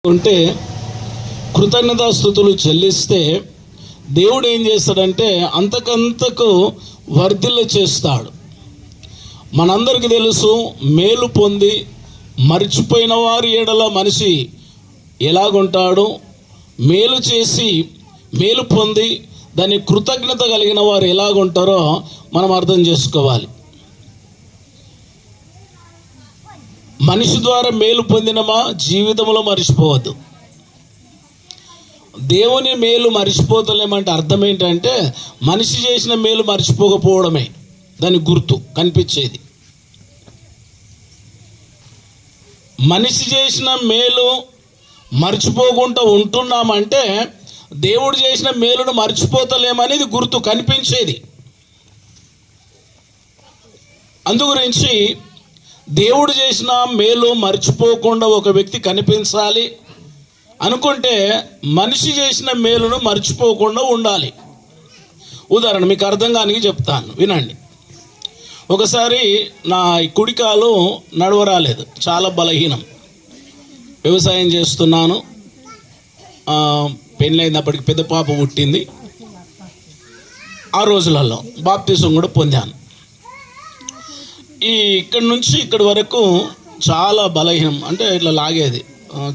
ఉంటే కృతజ్ఞతాస్తుతులు చెల్లిస్తే దేవుడు ఏం చేస్తాడంటే అంతకంతకు వర్ధిల్ల చేస్తాడు. మనందరికీ తెలుసు, మేలు పొంది మరిచిపోయిన వారి ఎడల మనిషి ఎలాగుంటాడు, మేలు చేసి మేలు పొంది దాని కృతజ్ఞత కలిగిన వారు ఎలాగుంటారో మనం అర్థం చేసుకోవాలి. మనిషి ద్వారా మేలు పొందినమా జీవితంలో మర్చిపోవద్దు. దేవుని మేలు మర్చిపోతలేమంటే అర్థం ఏంటంటే మనిషి చేసిన మేలు మర్చిపోకపోవడమే దాని గుర్తు కనిపించేది. మనిషి చేసిన మేలు మర్చిపోకుండా ఉంటున్నామంటే దేవుడు చేసిన మేలును మర్చిపోతలేమనేది గుర్తు కనిపించేది. అందుగురించి దేవుడు చేసిన మేలు మర్చిపోకుండా ఒక వ్యక్తి కనిపించాలి అనుకుంటే మనిషి చేసిన మేలును మర్చిపోకుండా ఉండాలి. ఉదాహరణ మీకు అర్థం కానికి చెప్తాను, వినండి. ఒకసారి నా కుడికాలు నడవరాలేదు, చాలా బలహీనం. వ్యవసాయం చేస్తున్నాను, పెళ్ళైనప్పటికి పెద్ద పాప పుట్టింది. ఆ రోజులలో బాప్తిసం కూడా పొందాను. ఇక్కడి నుంచి ఇక్కడి వరకు చాలా బలహీనం, అంటే ఇట్లా లాగేది,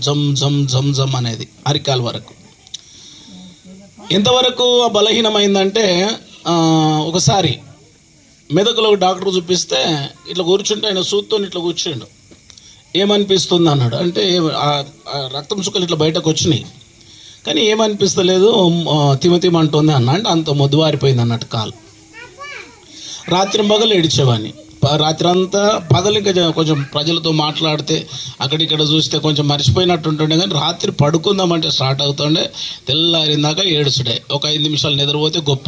జమ్ జమ్ జమ్ జమ్ అనేది అరికాల వరకు. ఎంతవరకు బలహీనమైందంటే ఒకసారి మెదకులో డాక్టర్ చూపిస్తే ఇట్లా కూర్చుంటే ఆయన సూత్తో ఇట్లా కూర్చుండు. ఏమనిపిస్తుంది అన్నాడు. అంటే రక్తం చుక్కలు ఇట్లా బయటకు వచ్చినాయి, కానీ ఏమనిపిస్తలేదు, తిమతిమ అంటుంది అన్న. అంటే అంత మొద్దువారిపోయింది అన్నట్టు కాలు. రాత్రి పగలు ఏడిచేవాడిని. రాత్రి అంతా పగలు ఇంకా కొంచెం ప్రజలతో మాట్లాడితే అక్కడిక్కడ చూస్తే కొంచెం మర్చిపోయినట్టు ఉంటుండే, కానీ రాత్రి పడుకుందామంటే స్టార్ట్ అవుతుండే, తెల్లారిందాక ఏడుచుడే. ఒక 5 నిమిషాలు నిద్రపోతే గొప్ప.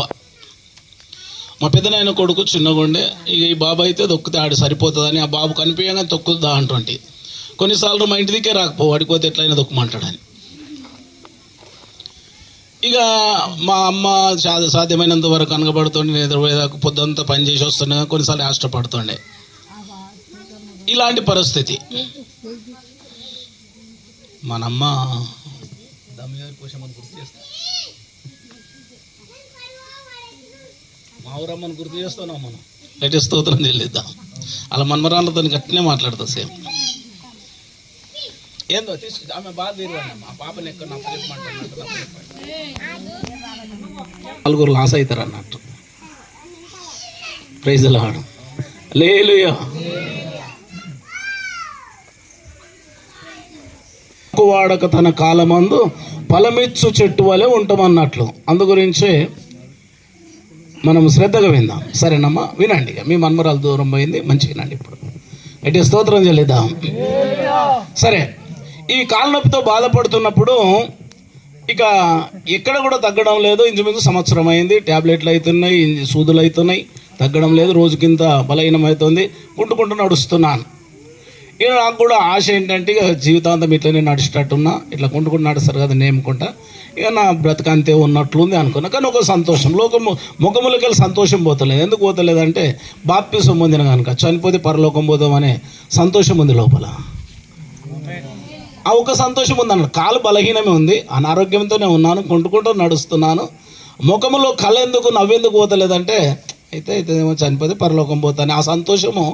మా పెద్దనాయన కొడుకు చిన్నగా ఉండే, ఇక ఈ బాబు అయితే దొక్కితే ఆడు సరిపోతుందని ఆ బాబు కనిపించగానే తొక్కుదా అంటుంటే, కొన్నిసార్లు మా ఇంటి దిక్కే రాకపో అడిగిపోతే ఎట్లయినా దొక్కమంటాడని. ఇక మా అమ్మ సాధ్యమైనంత వరకు అనగబడుతుండే, నిద్రపోయేదాకా పొద్దుంతా పని చేసి వస్తుండే, కొన్నిసార్లు కష్టపడుతుండే. ఇలాంటి పరిస్థితి. మనమ్మ మా ఊరమ్మని గుర్తు చేస్తున్నాం మనం, ఎట్టి స్తోత్రం చెల్లిద్దాం. అలా మన్మరాళ్ళతో గట్టినే మాట్లాడతా సేమ్. ఏందో తీసుకు ఆమె బాగా తీరువాడి, మా పాపని ఎక్కడ నప్పచెప్పమంటున్నట్టు నలుగురు లాస్ అవుతారు అన్నట్టు. Praise the lord. హల్లెలూయా. వాడక తన కాలమందు ఫలమిచ్చు చెట్టు వలె ఉంటామన్నట్లు. అందు గురించే మనం శ్రద్ధగా విందాం. సరేనమ్మా, వినండి. ఇక మీ మన్మరాలు దూరం పోయింది, మంచిగా వినండి. ఇప్పుడు ఎట్టి స్తోత్రం చెల్లిద్దాం. సరే, ఈ కాలు నొప్పితో బాధపడుతున్నప్పుడు ఇక ఎక్కడ కూడా తగ్గడం లేదు. ఇంచుమించు సంవత్సరం అయింది, ట్యాబ్లెట్లు అవుతున్నాయి, సూదులు అవుతున్నాయి, తగ్గడం లేదు. రోజుకింత బలహీనం అవుతుంది, కుంటుకుంటూ నడుస్తున్నాను. ఇక నాకు కూడా ఆశ ఏంటంటే ఇక జీవితాంతం ఇట్లనే నడిచేటట్టున్నా, ఇట్లా కుంటుకుంటూ నడుస్తారు కదా నేముకుంటా, ఇక నా బ్రతకంతే ఉన్నట్లుంది అనుకున్నా. కానీ ఒక సంతోషం, ముఖములకి వెళ్ళి సంతోషం పోతలేదు. ఎందుకు పోతలేదంటే బాప్తిసం పొందిన కనుక, చనిపోతే పరలోకం పోదామనే సంతోషం ఉంది లోపల. ఆ ఒక సంతోషం ఉంది అన్నాడు. కాలు బలహీనమే ఉంది, అనారోగ్యంతోనే ఉన్నాను, కుంటుకుంటూ నడుస్తున్నాను. ముఖములో కళ్ళెందుకు నవ్వెందుకు పోతలేదంటే అయితే ఏమో చనిపోతే పరలోకం పోతాను, ఆ సంతోషము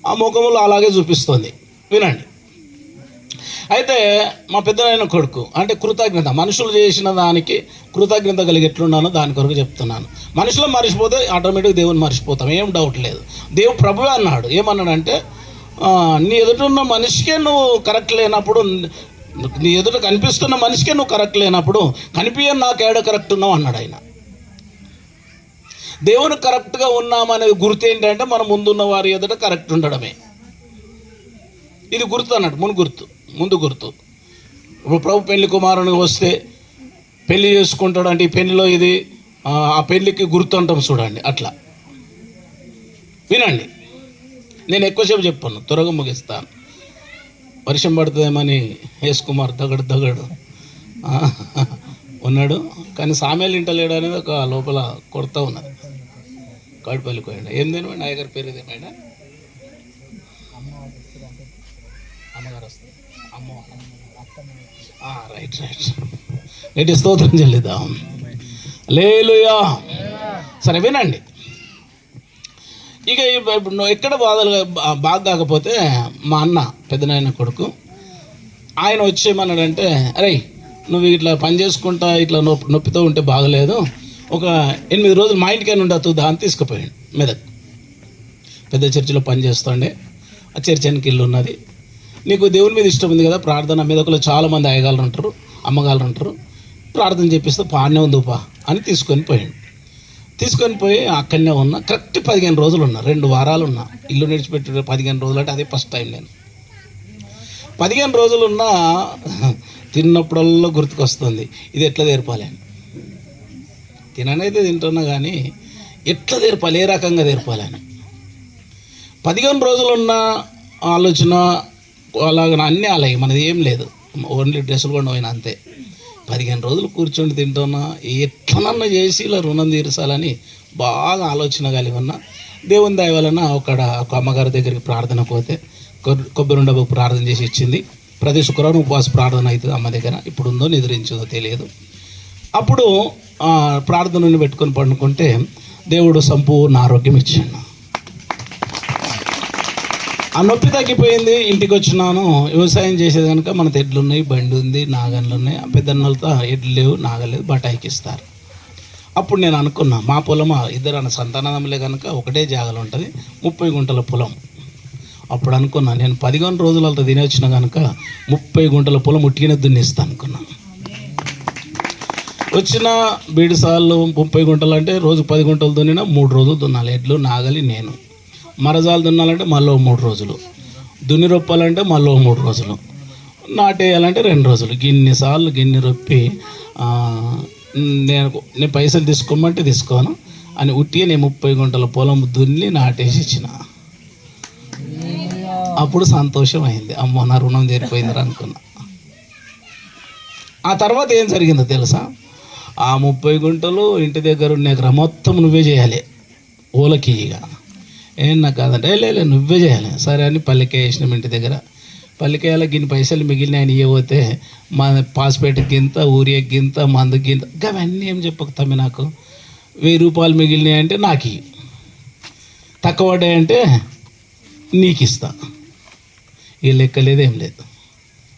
ఆ ముఖములో అలాగే చూపిస్తుంది. వినండి. అయితే మా పెద్దనాయన కొడుకు అంటే కృతజ్ఞత, మనుషులు చేసిన దానికి కృతజ్ఞత కలిగి ఎట్లున్నానో దాని కొరకు చెప్తున్నాను. మనుషులు మర్చిపోతే ఆటోమేటిక్గా దేవుని మర్చిపోతాం, ఏం డౌట్ లేదు. దేవుడు ప్రభువే అన్నాడు. ఏమన్నాడంటే, నీ ఎదుట ఉన్న మనిషికే నువ్వు కరెక్ట్ లేనప్పుడు, నీ ఎదుట కనిపిస్తున్న మనిషికే నువ్వు కరెక్ట్ లేనప్పుడు కనిపించని నాకు ఏడ కరెక్ట్ ఉన్నావు అన్నాడు ఆయన. దేవుని కరెక్ట్గా ఉన్నామనేది గుర్తు ఏంటంటే మన ముందున్న వారి ఎదుట కరెక్ట్ ఉండడమే. ఇది గుర్తు అన్నట్టు, ముందు గుర్తు. ఇప్పుడు ప్రభు పెళ్లి కుమారునికి వస్తే పెళ్లి చేసుకుంటాడు అంటే ఈ పెళ్లిలో ఇది ఆ పెళ్లికి గుర్తు అంటాం చూడండి, అట్లా. వినండి, నేను ఎక్కువసేపు చెప్పాను, త్వరగా ముగిస్తాను. వర్షం పడుతుందేమని యేసుకుమార్ దగడు ఉన్నాడు, కానీ సామేలు ఇంటలేడు అనేది ఒక లోపల కొడతా ఉన్నది. కాడిపల్లికి పోయాడు. ఏం తినమండి అయ్యగారి పేరు ఏదేమైనా అమ్మగారు వస్తుంది. రైట్ గట్టి స్తోత్రం చెల్లిద్దాం. హల్లెలూయా. సరే వినండి. ఇక ఇప్పుడు ఎక్కడ బాధలు బాగా కాకపోతే మా అన్న పెద్దనాయన కొడుకు ఆయన వచ్చేయమన్నాడంటే, అరే నువ్వు ఇట్లా పని చేసుకుంటా ఇట్లా నొప్పితో ఉంటే బాగలేదు, ఒక 8 రోజులు మా ఇంటికైనా ఉండదు దాన్ని తీసుకుపోయాడు మెదక్. పెద్ద చర్చిలో పని చేస్తుండే, ఆ చర్చి వెనక ఇల్లు ఉన్నది. నీకు దేవుని మీద ఇష్టం ఉంది కదా, ప్రార్థన మెదకులో చాలామంది అయ్యగాళ్ళు ఉంటారు, అమ్మగాళ్ళు ఉంటారు, ప్రార్థన చేపిస్తే పానే ఉందిపా అని తీసుకొని పోయి అక్కడనే ఉన్నా. కరెక్ట్ 15 రోజులు ఉన్నా, 2 వారాలు ఉన్నా. ఇల్లు నిడిచిపెట్టి 15 రోజులు అంటే అదే ఫస్ట్ టైం. నేను 15 రోజులు ఉన్నా. తిన్నప్పుడల్లా గుర్తుకొస్తుంది ఇది ఎట్లా తీర్పాలి అని. తిననైతే తింటున్నా కానీ ఎట్లా తీర్పాలి, ఏ రకంగా తీర్పాలని. 15 రోజులు ఉన్న ఆలోచన అలాగ అన్నీ అలాగే, మనది ఏం లేదు, ఓన్లీ డ్రెస్సులు కూడా పోయినా అంతే. 15 రోజులు కూర్చొని తింటున్నా, ఎట్లనన్నా చేసి ఇలా రుణం తీర్చాలని బాగా ఆలోచన కలిగి ఉన్నా. దేవుని దయ వలన ఒక అమ్మగారి దగ్గరికి ప్రార్థన పోతే కొబ్బరి ఉండబో ప్రార్థన చేసి ఇచ్చింది. ప్రతి శుక్రవారం ఉపవాస ప్రార్థన అవుతుంది అమ్మ దగ్గర. ఇప్పుడు ఉందో నిద్రించిందో తెలియదు. అప్పుడు ప్రార్థనని పెట్టుకొని పండుకుంటే దేవుడు సంపూర్ణ ఆరోగ్యం ఇచ్చాడు. ఆ నొప్పి తగ్గిపోయింది. ఇంటికి వచ్చినాను. వ్యవసాయం చేసేది కనుక మన ఎడ్లు ఉన్నాయి, బండి ఉంది, నాగన్లు ఉన్నాయి. పెద్దన్నలతో ఎడ్లు లేవు, నాగలేదు, బటాయికి ఇస్తారు. అప్పుడు నేను అనుకున్నా, మా పొలం 2 సంతానములే కనుక ఒకటే జాగలు ఉంటుంది, 30 గుంటల పొలం. అప్పుడు అనుకున్నా, నేను 15 రోజులతో తినొచ్చిన కనుక 30 గుంటల పొలం ఉట్టిన దున్నిస్తాను అనుకున్నా. వచ్చిన బీడిసార్లు 30 గుంటలు అంటే రోజు 10 గుంటలు దున్నినా 3 రోజులు దున్నాలి. ఎడ్లు నాగలి నేను. మరజాలు దున్నాలంటే మళ్ళీ 3 రోజులు, దున్ని రొప్పాలంటే మళ్ళీ 3 రోజులు, నాటేయాలంటే 2 రోజులు. గిన్నిసార్లు గిన్నె రొప్పి నేను పైసలు తీసుకోమంటే తీసుకోను అని ఉట్టిగా నేను 30 గుంటల పొలం దున్ని నాటేసి ఇచ్చిన. అప్పుడు సంతోషం అయింది. అమ్మో నా రుణం తీరిపోయింది అనుకున్నా. ఆ తర్వాత ఏం జరిగిందో తెలుసా? ఆ 30 గుంటలు ఇంటి దగ్గర ఉన్న మొత్తం నువ్వే చేయాలి, ఓలకి. ఇక ఏం నాకు కాదంటే లే నువ్వే చేయాలి. సరే అని పల్లికాయ వేసినాం ఇంటి దగ్గర. పల్లికాయలో గిన్ని పైసలు మిగిలిన ఆయన ఇవ్వబోతే మా పాస్పేట గింత, ఊరియా గింత, మందు గింత, అవన్నీ ఏం చెప్పక తమ్మి నాకు 1000 రూపాయలు మిగిలినాయి అంటే నాకు తక్కువ పడ్డాయంటే నీకు ఇస్తా. ఈ లెక్క లేదు, ఏం లేదు.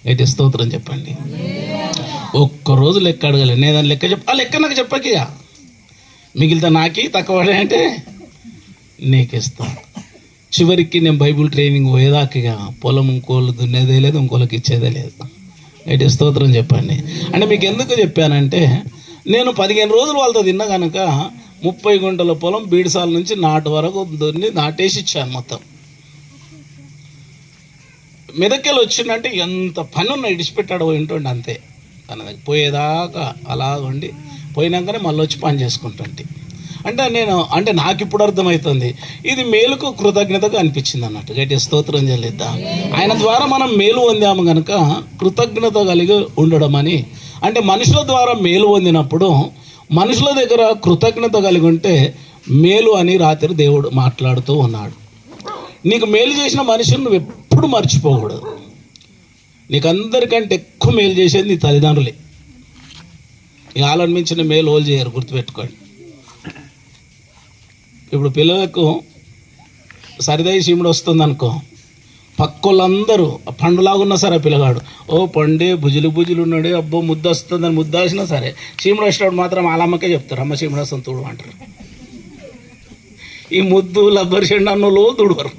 అయితే స్తోత్రం చెప్పండి. ఒక్కరోజు లెక్క అడగలేదు. నేను దాని లెక్క ఆ లెక్క నాకు చెప్పకిగా, మిగిలితే నాకి, తక్కువ పడ్డాయంటే నీకు ఇస్తా. చివరికి నేను బైబుల్ ట్రైనింగ్ పోయేదాకా పొలం ఇంకోళ్ళు దున్నేదే లేదు, ఇంకోళ్ళకి ఇచ్చేదే లేదు. అయితే స్తోత్రం చెప్పండి. అంటే మీకు ఎందుకు చెప్పానంటే, నేను 15 రోజులు వాళ్ళతో తిన్నా కనుక 30 గుంటల పొలం బీడిసాల నుంచి నాటు వరకు దున్ని నాటేసి ఇచ్చాను మొత్తం. మెదక్కెళ్ళి వచ్చిందంటే ఎంత పని ఉన్న ఇడిచిపెట్టాడు పోయింటుండే అంతే. తన దగ్గర పోయేదాకా అలా ఉండి పోయినాకనే మళ్ళీ వచ్చి పని చేసుకుంటుంటే. అంటే నాకు ఇప్పుడు అర్థమవుతుంది, ఇది మేలుకు కృతజ్ఞతగా అనిపించింది అన్నట్టు. గట్టి స్తోత్రం చెల్లిద్దాం. ఆయన ద్వారా మనం మేలు పొందాము కనుక కృతజ్ఞత కలిగి ఉండడం అని. అంటే మనుషుల ద్వారా మేలు పొందినప్పుడు మనుషుల దగ్గర కృతజ్ఞత కలిగి ఉంటే మేలు అని రాత్రి దేవుడు మాట్లాడుతూ ఉన్నాడు. నీకు మేలు చేసిన మనిషిని నువ్వు ఎప్పుడు మర్చిపోకూడదు. నీకు అందరికంటే ఎక్కువ మేలు చేసేది నీ తల్లిదండ్రులే. ఈ వాళ్ళని మించిన మేలు వాళ్ళు చేయరు, గుర్తుపెట్టుకోండి. ఇప్పుడు పిల్లలకు సరిదై సీముడు వస్తుంది అనుకో, పక్కోళ్ళందరూ పండులాగున్నా సరే పిల్లగాడు ఓ పండే బుజులు ఉన్నాడే, అబ్బో ముద్ద వస్తుందని ముద్ద వేసినా సరే సీముడు వచ్చినప్పుడు మాత్రం వాళ్ళమ్మకే చెప్తారు, అమ్మ సీముడు వస్తుంది తుడు అంటారు. ఈ ముద్దు లబ్బరి చెండన్నులో తుడవరు.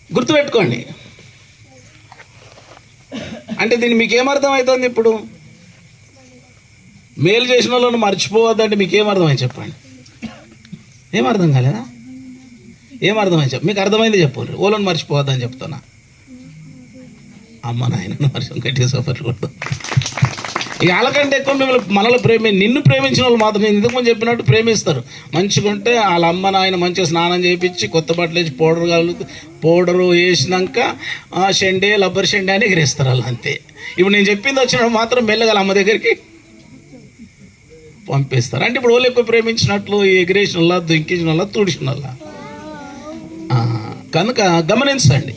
గుర్తుపెట్టుకోండి. అంటే దీన్ని మీకేమర్థం అవుతుంది? ఇప్పుడు మేలు చేసిన వాళ్ళని మర్చిపోవద్దంటే మీకేమర్థమైంది చెప్పండి. ఏమర్థం కాలేదా? ఏమర్థమైంది చెప్పు. మీకు అర్థమైంది చెప్పండి. ఓళ్ళని మర్చిపోవద్దని చెప్తున్నా. అమ్మ నాయనను గట్టిగా సఫర్ కొట్టు. ఇక వాళ్ళకంటే ఎక్కువ మిమ్మల్ని నిన్ను ప్రేమించిన వాళ్ళు మాత్రం నేను ఇంతకుముందు చెప్పినట్టు ప్రేమిస్తారు. మంచిగా ఉంటే వాళ్ళ అమ్మ నాయన మంచిగా స్నానం చేయించి కొత్త బట్టలు వేసి పౌడరు వేసినాక షెండే లబ్బర్ షెండే అని ఎగిరేస్తారు వాళ్ళు అంతే. ఇప్పుడు నేను చెప్పింది వచ్చినప్పుడు మాత్రం మెల్లగా అమ్మ దగ్గరికి పంపిస్తారు. అంటే ఇప్పుడు వాళ్ళు ఎక్కువ ప్రేమించినట్లు ఎగిరేసిన వాళ్ళ, దుంకించిన వాళ్ళ, తుడిచిన వాళ్ళ. కనుక గమనించండి.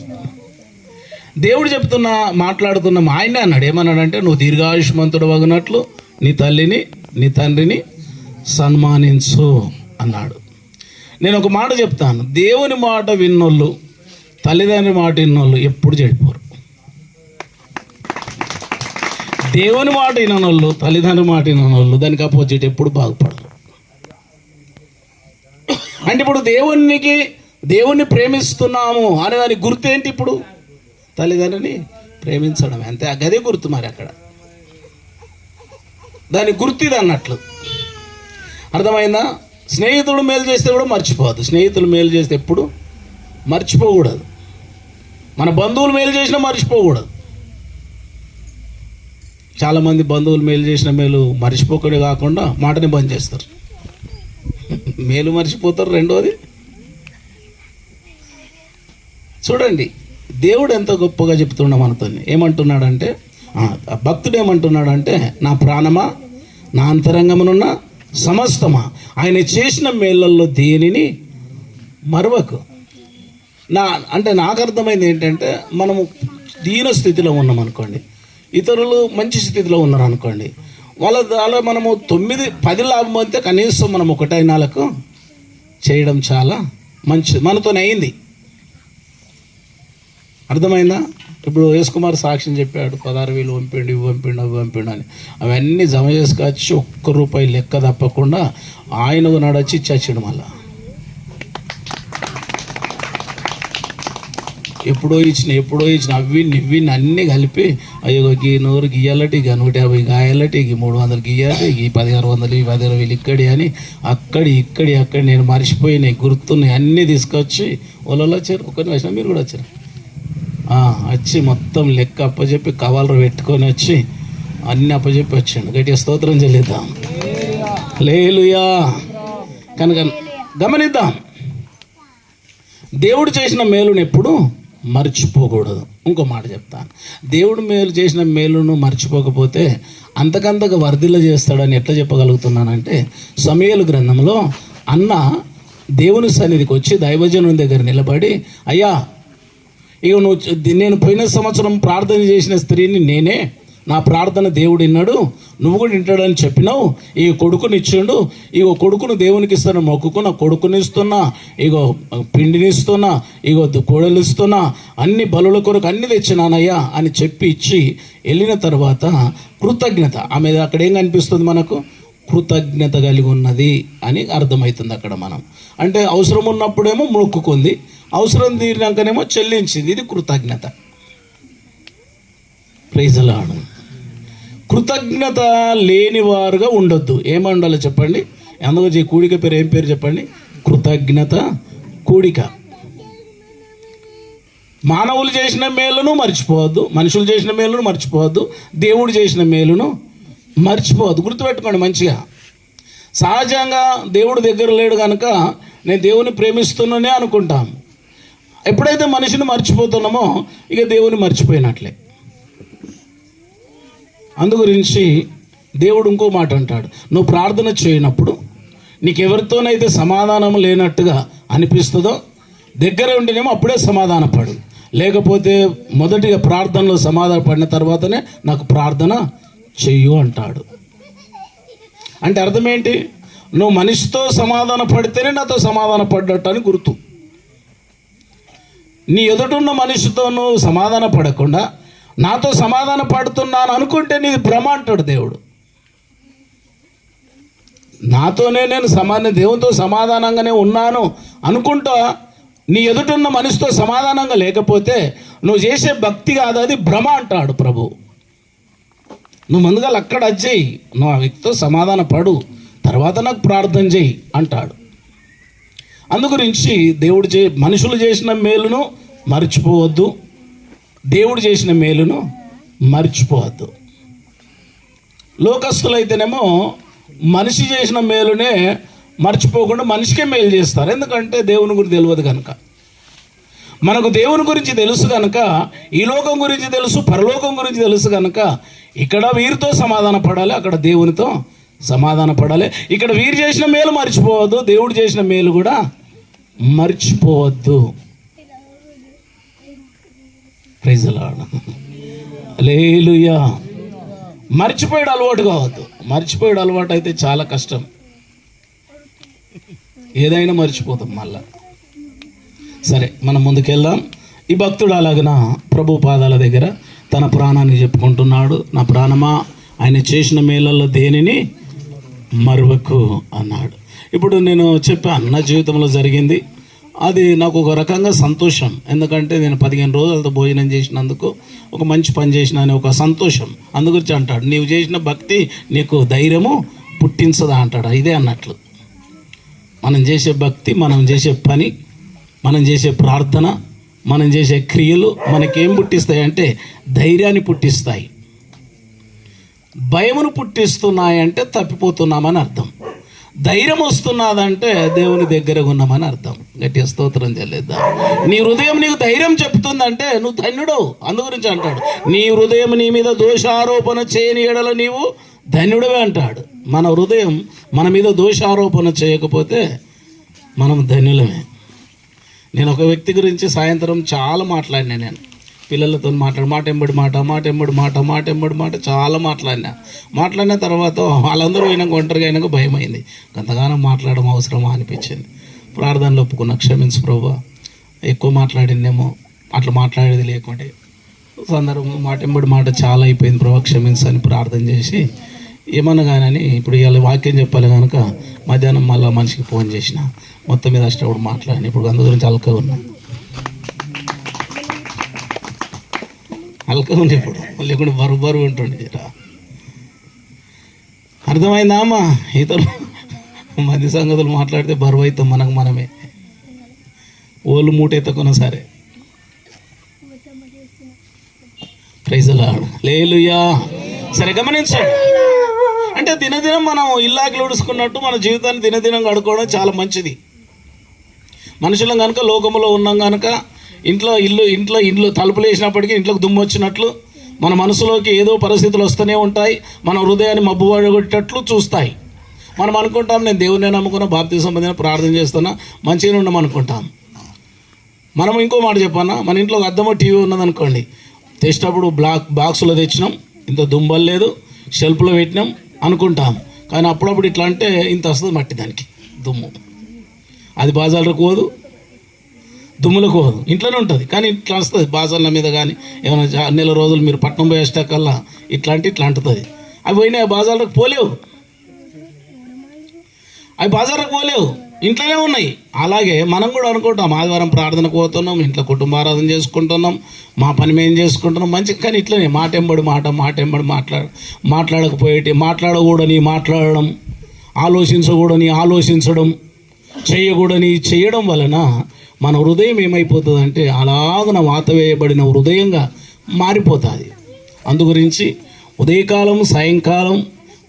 దేవుడు మాట్లాడుతున్న ఆయనే అన్నాడు. ఏమన్నాడంటే, నువ్వు దీర్ఘాయుష్మంతుడు వగినట్లు నీ తల్లిని నీ తండ్రిని సన్మానించు అన్నాడు. నేను ఒక మాట చెప్తాను, దేవుని మాట విన్నోళ్ళు, తల్లిదండ్రి మాట విన్నోళ్ళు ఎప్పుడు చెడిపోరు. దేవుని మాట వినోళ్ళు, తల్లిదండ్రి మాట వినోళ్ళు దానికి అపోజిట్ ఎప్పుడు బాగుపడరు. అంటే ఇప్పుడు దేవుణ్ణి ప్రేమిస్తున్నాము అనే దానికి గుర్తు ఏంటి? ఇప్పుడు తల్లిదండ్రిని ప్రేమించడం అంతే, గదే గుర్తు. మరి అక్కడ దాని గుర్తు ఇది అన్నట్లు అర్థమైందా? స్నేహితుడు మేలు చేస్తే కూడా మర్చిపోవద్దు. స్నేహితులు మేలు చేస్తే ఎప్పుడు మర్చిపోకూడదు. మన బంధువులు మేలు చేసినా మర్చిపోకూడదు. చాలామంది బంధువులు మేలు చేసిన మేలు మర్చిపోకుండా కాకుండా మాటని బంద్ చేస్తారు. మేలు మర్చిపోతారు. రెండోది చూడండి, దేవుడు ఎంత గొప్పగా చెప్తున్నా మనతో. ఏమంటున్నాడంటే, భక్తుడు ఏమంటున్నాడంటే, నా ప్రాణమా, నా అంతరంగమునున్న సమస్తమా ఆయన చేసిన మేళ్ళల్లో దేనిని మరవకు. అంటే నాకు అర్థమైంది ఏంటంటే, మనము దీన స్థితిలో ఉన్నాం అనుకోండి, ఇతరులు మంచి స్థితిలో ఉన్నారు అనుకోండి, వాళ్ళ మనము 9-10 లాభం అయితే కనీసం మనం 1-4 చేయడం చాలా మంచిది. మనతోనే అయింది. అర్థమైందా? ఇప్పుడు యేసు కుమార్ సాక్ష్యం చెప్పాడు, 16,000 పంపిండు, ఇవి పంపిండు, అవి పంపిండు అని. అవన్నీ జమ చేసుకొచ్చి ₹1 లెక్క తప్పకుండా ఆయనకు నడచి ఇచ్చాడు. మళ్ళా ఎప్పుడో ఇచ్చిన అవి అన్నీ కలిపి, అయ్యో ఈ 100 గీయాలటి, ఇక 150 గాయాలటి, ఇక 300 గీయాలి, ఈ 1600, ఈ 10,000 ఇక్కడి అని అక్కడి నేను మర్చిపోయినాయి, గుర్తున్నాయి అన్నీ తీసుకొచ్చి వాళ్ళు వచ్చారు. ఒకరిని వచ్చినా మీరు కూడా వచ్చారు. వచ్చి మొత్తం లెక్క అప్పచెప్పి కవర్లు పెట్టుకొని వచ్చి అన్నీ అప్పచెప్పి వచ్చాడు. గట్టిగా స్తోత్రం చెల్లిద్దాం. హల్లెలూయా. కనుక గమనిద్దాం, దేవుడు చేసిన మేలును ఎప్పుడు మర్చిపోకూడదు. ఇంకో మాట చెప్తాను, దేవుడు చేసిన మేలును మర్చిపోకపోతే అంతకంతకు వర్ధిల్ల చేస్తాడని ఎట్లా చెప్పగలుగుతున్నానంటే, సమూయేలు గ్రంథంలో అన్న దేవుని సన్నిధికి వచ్చి దైవజనుని దగ్గర నిలబడి, అయ్యా ఇక నేను పోయిన సంవత్సరం ప్రార్థన చేసిన స్త్రీని నేనే, నా ప్రార్థన దేవుడు విన్నాడు, నువ్వు కూడా వింటాడని చెప్పినావు, ఈ కొడుకుని ఇచ్చిండు, ఇగో కొడుకును దేవునికి ఇస్తాను మొక్కుకున్న కొడుకుని ఇస్తున్నా, ఇగో పిండిని ఇస్తున్నా, ఇగో కోడలు ఇస్తున్నా, అన్ని బలుల కొరకు అన్ని తెచ్చినానయ్యా అని చెప్పి ఇచ్చి వెళ్ళిన తర్వాత కృతజ్ఞత, ఆమె అక్కడ ఏం కనిపిస్తుంది మనకు? కృతజ్ఞత కలిగి ఉన్నది అని అర్థమవుతుంది అక్కడ. మనం అంటే అవసరం ఉన్నప్పుడేమో మొక్కుకుంది, అవసరం తీరినాకనేమో చెల్లించింది. ఇది కృతజ్ఞత. Praise the lord. కృతజ్ఞత లేనివారుగా ఉండొద్దు. ఏమండాలో చెప్పండి? అందుకు కూడిక పేరు ఏం పేరు చెప్పండి? కృతజ్ఞత కూడిక. మానవులు చేసిన మేలును మర్చిపోవద్దు, మనుషులు చేసిన మేలును మర్చిపోవద్దు, దేవుడు చేసిన మేలును మర్చిపోవద్దు. గుర్తుపెట్టుకోండి మంచిగా. సహజంగా దేవుడు దగ్గర లేడు కనుక నేను దేవుని ప్రేమిస్తున్నానే అనుకుంటాం. ఎప్పుడైతే మనిషిని మర్చిపోతున్నామో ఇక దేవుని మర్చిపోయినట్లే. అందుగురించి దేవుడు ఇంకో మాట అంటాడు, నువ్వు ప్రార్థన చేయనప్పుడు నీకెవరితోనైతే సమాధానం లేనట్టుగా అనిపిస్తుందో దగ్గర ఉంటేనేమో అప్పుడే సమాధానపడు, లేకపోతే మొదటిగా ప్రార్థనలో సమాధాన పడిన తర్వాతనే నాకు ప్రార్థన చెయ్యు అంటాడు. అంటే అర్థం ఏంటి? నువ్వు మనిషితో సమాధాన పడితేనే నాతో సమాధాన పడ్డట్టు అని గుర్తు. నీ ఎదుటున్న మనిషితో నువ్వు సమాధాన పడకుండా నాతో సమాధాన పడుతున్నాను అనుకుంటే నీది భ్రమ అంటాడు దేవుడు. నాతోనే నేను దేవునితో సమాధానంగానే ఉన్నాను అనుకుంటా నీ ఎదుటున్న మనిషితో సమాధానంగా లేకపోతే నువ్వు చేసే భక్తి కాదు, అది భ్రమ అంటాడు ప్రభు. నువ్వు ముందుగా అక్కడ అజ్జేయి, నువ్వు ఆ వ్యక్తితో సమాధాన పడు, తర్వాత నాకు ప్రార్థన చేయి అంటాడు. అందుగురించి మనుషులు చేసిన మేలును మర్చిపోవద్దు, దేవుడు చేసిన మేలును మర్చిపోవద్దు. లోకస్తులైతేనేమో మనిషి చేసిన మేలునే మర్చిపోకుండా మనిషికే మేలు చేస్తారు. ఎందుకంటే దేవుని గురించి తెలియదు కనుక. మనకు దేవుని గురించి తెలుసు కనుక, ఈ లోకం గురించి తెలుసు, పరలోకం గురించి తెలుసు కనుక ఇక్కడ వీరితో సమాధాన పడాలి, అక్కడ దేవునితో సమాధాన పడాలి. ఇక్కడ వీరు చేసిన మేలు మర్చిపోవద్దు, దేవుడు చేసిన మేలు కూడా మర్చిపోవద్దు. Praise the lord. హల్లెలూయా. మర్చిపోయాడు అలవాటు కావద్దు. మర్చిపోయాడు అలవాటు అయితే చాలా కష్టం. ఏదైనా మర్చిపోతాం మళ్ళా. సరే, మనం ముందుకెళ్దాం. ఈ భక్తుడు అలాగన ప్రభు పాదాల దగ్గర తన ప్రాణాన్ని చెప్పుకుంటున్నాడు. నా ప్రాణమా, ఆయన చేసిన మేళల్లో దేనిని మరువకు అన్నాడు. ఇప్పుడు నేను చెప్పాను, నా జీవితంలో జరిగింది అది నాకు ఒక రకంగా సంతోషం. ఎందుకంటే నేను 15 రోజులతో భోజనం చేసినందుకు ఒక మంచి పని చేసిన అనే ఒక సంతోషం. అందుగురించి అంటాడు, నీవు చేసిన భక్తి నీకు ధైర్యము పుట్టించదా అంటాడు. ఇదే అన్నట్లు మనం చేసే భక్తి, మనం చేసే పని, మనం చేసే ప్రార్థన, మనం చేసే క్రియలు మనకేం పుట్టిస్తాయి అంటే ధైర్యాన్ని పుట్టిస్తాయి. భయమును పుట్టిస్తున్నాయంటే తప్పిపోతున్నామని అర్థం. ధైర్యం వస్తున్నదంటే దేవుని దగ్గర ఉన్నామని అర్థం. గట్టిగా స్తోత్రం చెల్లిద్దాం. నీ హృదయం నీకు ధైర్యం చెప్తుందంటే నువ్వు ధన్యుడు. అందు గురించి అంటాడు, నీ హృదయం నీ మీద దోషారోపణ చేయని ఎడల నీవు ధన్యుడివే అంటాడు. మన హృదయం మన మీద దోషారోపణ చేయకపోతే మనం ధన్యులమే. నేను ఒక వ్యక్తి గురించి సాయంత్రం చాలా మాట్లాడినా. నేను పిల్లలతో మాట ఎంబడి మాట చాలా మాట్లాడిన తర్వాత వాళ్ళందరూ అయినాక ఒంటరిగా అయినాక భయం అయింది. అంతగానం మాట్లాడడం అవసరమా అనిపించింది. ప్రార్థనలో ఒప్పుకున్నా, క్షమించు ప్రభువా, ఎక్కువ మాట్లాడిందేమో, అట్లా మాట్లాడేది లేకుంటే సందర్భం మాట ఎంబడి మాట చాలా అయిపోయింది ప్రభువా క్షమించు అని ప్రార్థన చేసి ఏమన్నా కానీ ఇప్పుడు ఇవాళ వాక్యం చెప్పాలి కనుక మధ్యాహ్నం మళ్ళీ మనిషికి ఫోన్ చేసిన, మొత్తం మీద అష్టప్పుడు మాట్లాడిన. ఇప్పుడు అందు గురించి అలకగా ఉన్నా, అలకగా ఉంది. ఇప్పుడు లేకుండా బరువు ఉంటుండే. అర్థమైందా అమ్మా? ఇతరులు మధ్య సంగతులు మాట్లాడితే బరువు అవుతాం మనకు మనమే. ఓళ్ళు మూట ఎత్తకున్నా సరే. Praise the lord. హల్లెలూయా. సరే గమనించండి, అంటే దినదినం మనం ఇల్లాకిలు ఉడుచుకున్నట్టు మన జీవితాన్ని దినదినం గడుకోవడం చాలా మంచిది. మనుషులం కనుక లోకంలో ఉన్నాం కనుక ఇంట్లో తలుపులు వేసినప్పటికీ ఇంట్లోకి దుమ్ము వచ్చినట్లు మన మనసులోకి ఏదో పరిస్థితులు వస్తూనే ఉంటాయి. మన హృదయాన్ని మబ్బుపడగొట్టేటట్లు చూస్తాయి. మనం అనుకుంటాం, నేను దేవుడిని నమ్ముకున్నా, బాప్తిసం పొందిన, ప్రార్థన చేస్తున్నా, మంచిగా ఉన్నాం అనుకుంటాం. మనం ఇంకో మాట చెప్పన్నా, మన ఇంట్లో అద్దమో టీవీ ఉన్నదనుకోండి, తెచ్చేటప్పుడు బాక్సులో తెచ్చినాం, ఇంత దుంబలు లేదు, షెల్ఫ్లో పెట్టినాం అనుకుంటాం. కానీ అప్పుడప్పుడు ఇట్లా అంటే ఇంత వస్తుంది మట్టి, దానికి దుమ్ము. అది బాజాలకు పోదు, దుమ్ములకు పోదు, ఇంట్లోనే ఉంటుంది. కానీ ఇట్లా వస్తుంది బాజాల మీద. కానీ ఏమైనా నెల రోజులు మీరు పట్నం పోయేస్తాకల్లా ఇట్లా అంటుతుంది. అవి పోయినాయి, బాజాలకు పోలేవు, అవి బాజాలకు పోలేవు, ఇంట్లోనే ఉన్నాయి. అలాగే మనం కూడా అనుకుంటాం, ఆదివారం ప్రార్థనకు పోతున్నాం, ఇంట్లో కుటుంబారాధన చేసుకుంటున్నాం, మా పని మేము చేసుకుంటున్నాం మంచిగా. కానీ ఇట్లనే మాట ఎంబడి మాట్లాడకపోయేటి, మాట్లాడడం, ఆలోచించడం, చేయడం వలన మన హృదయం ఏమైపోతుందంటే అలాగన వాతవేయబడిన హృదయంగా మారిపోతుంది. అందుగురించి ఉదయకాలం, సాయంకాలం,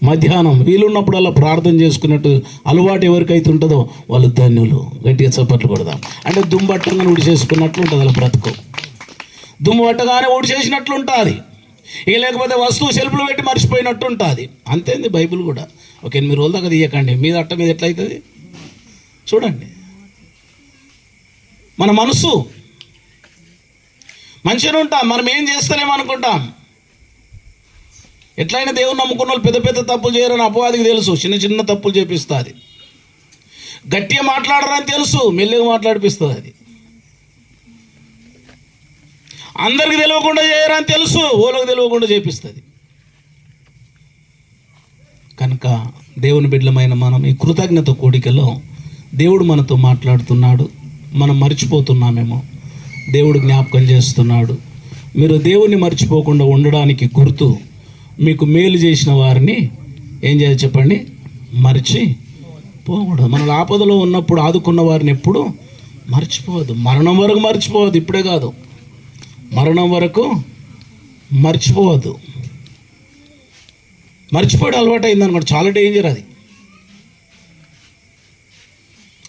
మధ్యాహ్నం వీలున్నప్పుడల్లా ప్రార్థన చేసుకున్నట్టు అలవాటు ఎవరికైతే ఉంటుందో వాళ్ళు ధన్యులు. గట్టిగా చప్పట్లు కొడదాం. అంటే దుమ్ము పట్టగానే ఊడి చేసుకున్నట్లు ఉంటుంది అలా బ్రతుకు. దుమ్ము పట్టగానే ఊడి చేసినట్లు ఉంటుంది. ఇక లేకపోతే వస్తువు సెల్ఫ్లో పెట్టి మర్చిపోయినట్టు ఉంటుంది. అంతేంది బైబిల్ కూడా. ఒక 8 రోజుల దాకా తీయకండి, మీద అట్ట మీద ఎట్లయితుంది చూడండి. మన మనసు మంచిగా ఉంటాం, మనం ఏం చేస్తలేమో అనుకుంటాం. ఎట్లయినా దేవుని నమ్ముకున్న వాళ్ళు పెద్ద తప్పులు చేయరని అపవాదికి తెలుసు, చిన్న తప్పులు చేపిస్తుంది. గట్టిగా మాట్లాడరని తెలుసు, మెల్లిగా మాట్లాడిపిస్తుంది. అది అందరికి తెలియకుండా చేయరని తెలుసు, ఓలకు తెలియకుండా చేపిస్తుంది. కనుక దేవుని బిడ్డలమైన మనం ఈ కృతజ్ఞత కూడికలో దేవుడు మనతో మాట్లాడుతున్నాడు. మనం మర్చిపోతున్నామేమో, దేవుడు జ్ఞాపకం చేస్తున్నాడు. మీరు దేవుణ్ణి మర్చిపోకుండా ఉండడానికి గుర్తు, మీకు మేలు చేసిన వారిని ఏం చేయాలి చెప్పండి, మర్చిపోకూడదు. మన ఆపదలో ఉన్నప్పుడు ఆదుకున్న వారిని ఎప్పుడు మర్చిపోవద్దు. మరణం వరకు మర్చిపోవద్దు, ఇప్పుడే కాదు, మరణం వరకు మర్చిపోవద్దు. మర్చిపోవడం అలవాటు అయిందనమాట, చాలా డేంజర్ అది.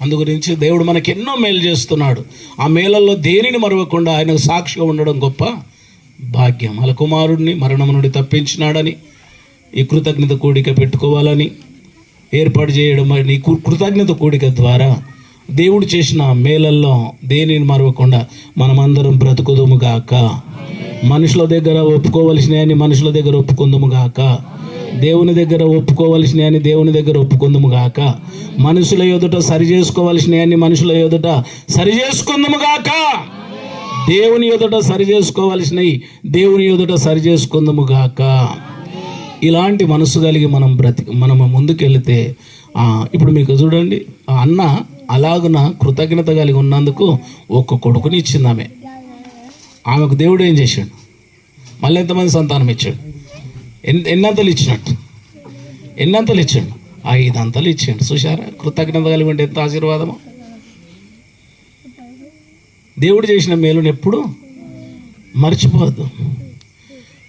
అందుగురించి దేవుడు మనకి ఎన్నో మేలు చేస్తున్నాడు. ఆ మేళల్లో దేనిని మరవకుండా ఆయనకు సాక్షిగా ఉండడం గొప్ప భాగ్యం. అలా కుమారుడిని మరణం నుండి తప్పించినాడని ఈ కృతజ్ఞత కూడిక పెట్టుకోవాలని ఏర్పాటు చేయడం. ఈ కృతజ్ఞత కూడిక ద్వారా దేవుడు చేసిన మేలల్లో దేనిని మరవకుండా మనమందరం బ్రతుకుదుము గాక. మనుషుల దగ్గర ఒప్పుకోవలసినవని మనుషుల దగ్గర ఒప్పుకుందుము గాక. దేవుని దగ్గర ఒప్పుకోవలసినవని దేవుని దగ్గర ఒప్పుకుందుము గాక. మనుషుల ఎదుట సరి చేసుకోవలసినవని మనుషుల ఎదుట సరి చేసుకుందుము గాక. దేవుని ఎదుట సరి చేసుకోవలసినవి దేవుని ఎదుట సరి చేసుకుందుము గాక. ఇలాంటి మనసు కలిగి మనము ముందుకెళ్తే ఇప్పుడు మీకు చూడండి, ఆ అన్న అలాగున కృతజ్ఞత కలిగి ఉన్నందుకు ఒక్క కొడుకుని ఇచ్చింది ఆమెకు దేవుడు ఏం చేశాడు? మళ్ళీ ఎంతమంది సంతానం ఇచ్చాడు? ఎన్నంతలు ఇచ్చినట్టు? ఎన్నంతలు ఇచ్చాడు? 5 అంతలు ఇచ్చాడు. చూశారా? కృతజ్ఞత కలిగి ఉంటే ఎంత ఆశీర్వాదమో. దేవుడు చేసిన మేలుని ఎప్పుడు మర్చిపోవద్దు.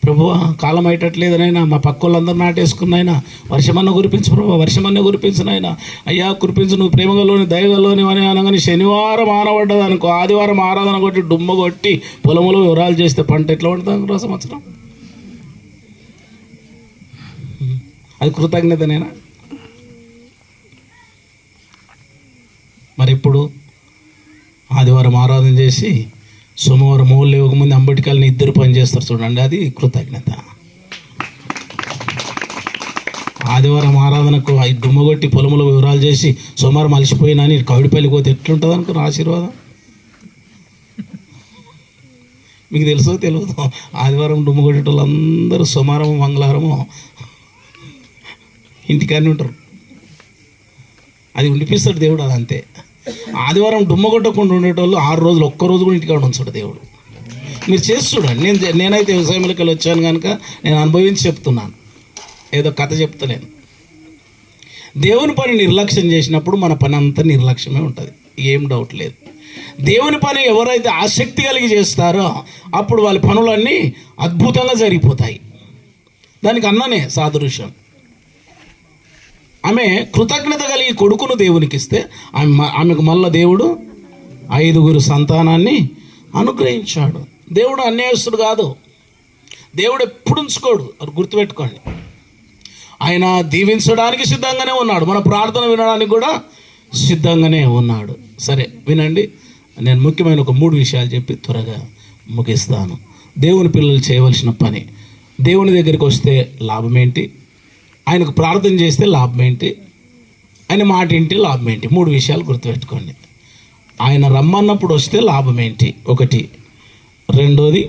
ప్రభువా, కాలం అయ్యేటట్లేదనైనా మా పక్క వాళ్ళందరూ నాటేసుకున్నాయినా వర్షమన్న కురిపించు ప్రభు, వర్షమన్న కురిపించినైనా. అయ్యా కురిపించు, నువ్వు ప్రేమగలోని దయగలోని అని అనగానే శనివారం ఆనబడ్డది అనుకో, ఆదివారం ఆరాధన కొట్టి డుమ్మ కొట్టి పొలములో వివరాలు చేస్తే పంట ఎట్లా పడుతుంది అనుకో సంవత్సరం? అది కృతజ్ఞతనేనా? మరి ఇప్పుడు ఆదివారం ఆరాధన చేసి సోమవారం మూలు ఇవ్వకముందు అంబటికాయలని 2 పని చేస్తారు చూడండి, అది కృతజ్ఞత. ఆదివారం ఆరాధనకు దుమ్మగొట్టి పొలములో వివరాలు చేసి సోమవారం అలసిపోయినా అని కవిడిపల్లికి పోతే ఎట్లుంటుంది అనుకో ఆశీర్వాదం? మీకు తెలుసో తెలియదు, ఆదివారం దుమ్మగొట్టే వాళ్ళందరూ సోమవారం మంగళవారము ఇంటికాడనే ఉంటారు. అది ఉండిపిస్తాడు దేవుడు, అది అంతే. ఆదివారం డుమ్మ కొట్టకుండా ఉండేటోళ్ళు 6 రోజులు ఒక్కరోజు కూడా ఇంటికాడ ఉంచాడు దేవుడు. మీరు చేసి చూడండి. నేనైతే వ్యవసాయంలోకి వెళ్ళి వచ్చాను కనుక నేను అనుభవించి చెప్తున్నాను, ఏదో కథ చెప్తలేను. దేవుని పని నిర్లక్ష్యం చేసినప్పుడు మన పని అంతా నిర్లక్ష్యమే ఉంటుంది, ఏం డౌట్ లేదు. దేవుని పని ఎవరైతే ఆసక్తి కలిగి చేస్తారో అప్పుడు వాళ్ళ పనులన్నీ అద్భుతంగా జరిగిపోతాయి. దానికి అన్ననే సాదృశ్యం. ఆమె కృతజ్ఞత కలిగి కొడుకును దేవునికి ఇస్తే ఆమెకు మళ్ళా దేవుడు 5 సంతానాన్ని అనుగ్రహించాడు. దేవుడు అన్యాయస్తుడు కాదు. దేవుడు ఎప్పుడు ఉంచుకోడు, అది గుర్తుపెట్టుకోండి. ఆయన దీవించడానికి సిద్ధంగానే ఉన్నాడు, మన ప్రార్థన వినడానికి కూడా సిద్ధంగానే ఉన్నాడు. సరే వినండి, నేను ముఖ్యమైన ఒక 3 విషయాలు చెప్పి త్వరగా ముగిస్తాను. దేవుని పిల్లలు చేయవలసిన పని, దేవుని దగ్గరికి వస్తే లాభం ఏంటి, ఆయనకు ప్రార్థన చేస్తే లాభం ఏంటి, ఆయన మాట ఏంటి, లాభం ఏంటి? 3 విషయాలు గుర్తుపెట్టుకోండి. ఆయన రమ్మన్నప్పుడు వస్తే లాభం ఏంటి, 1. 2,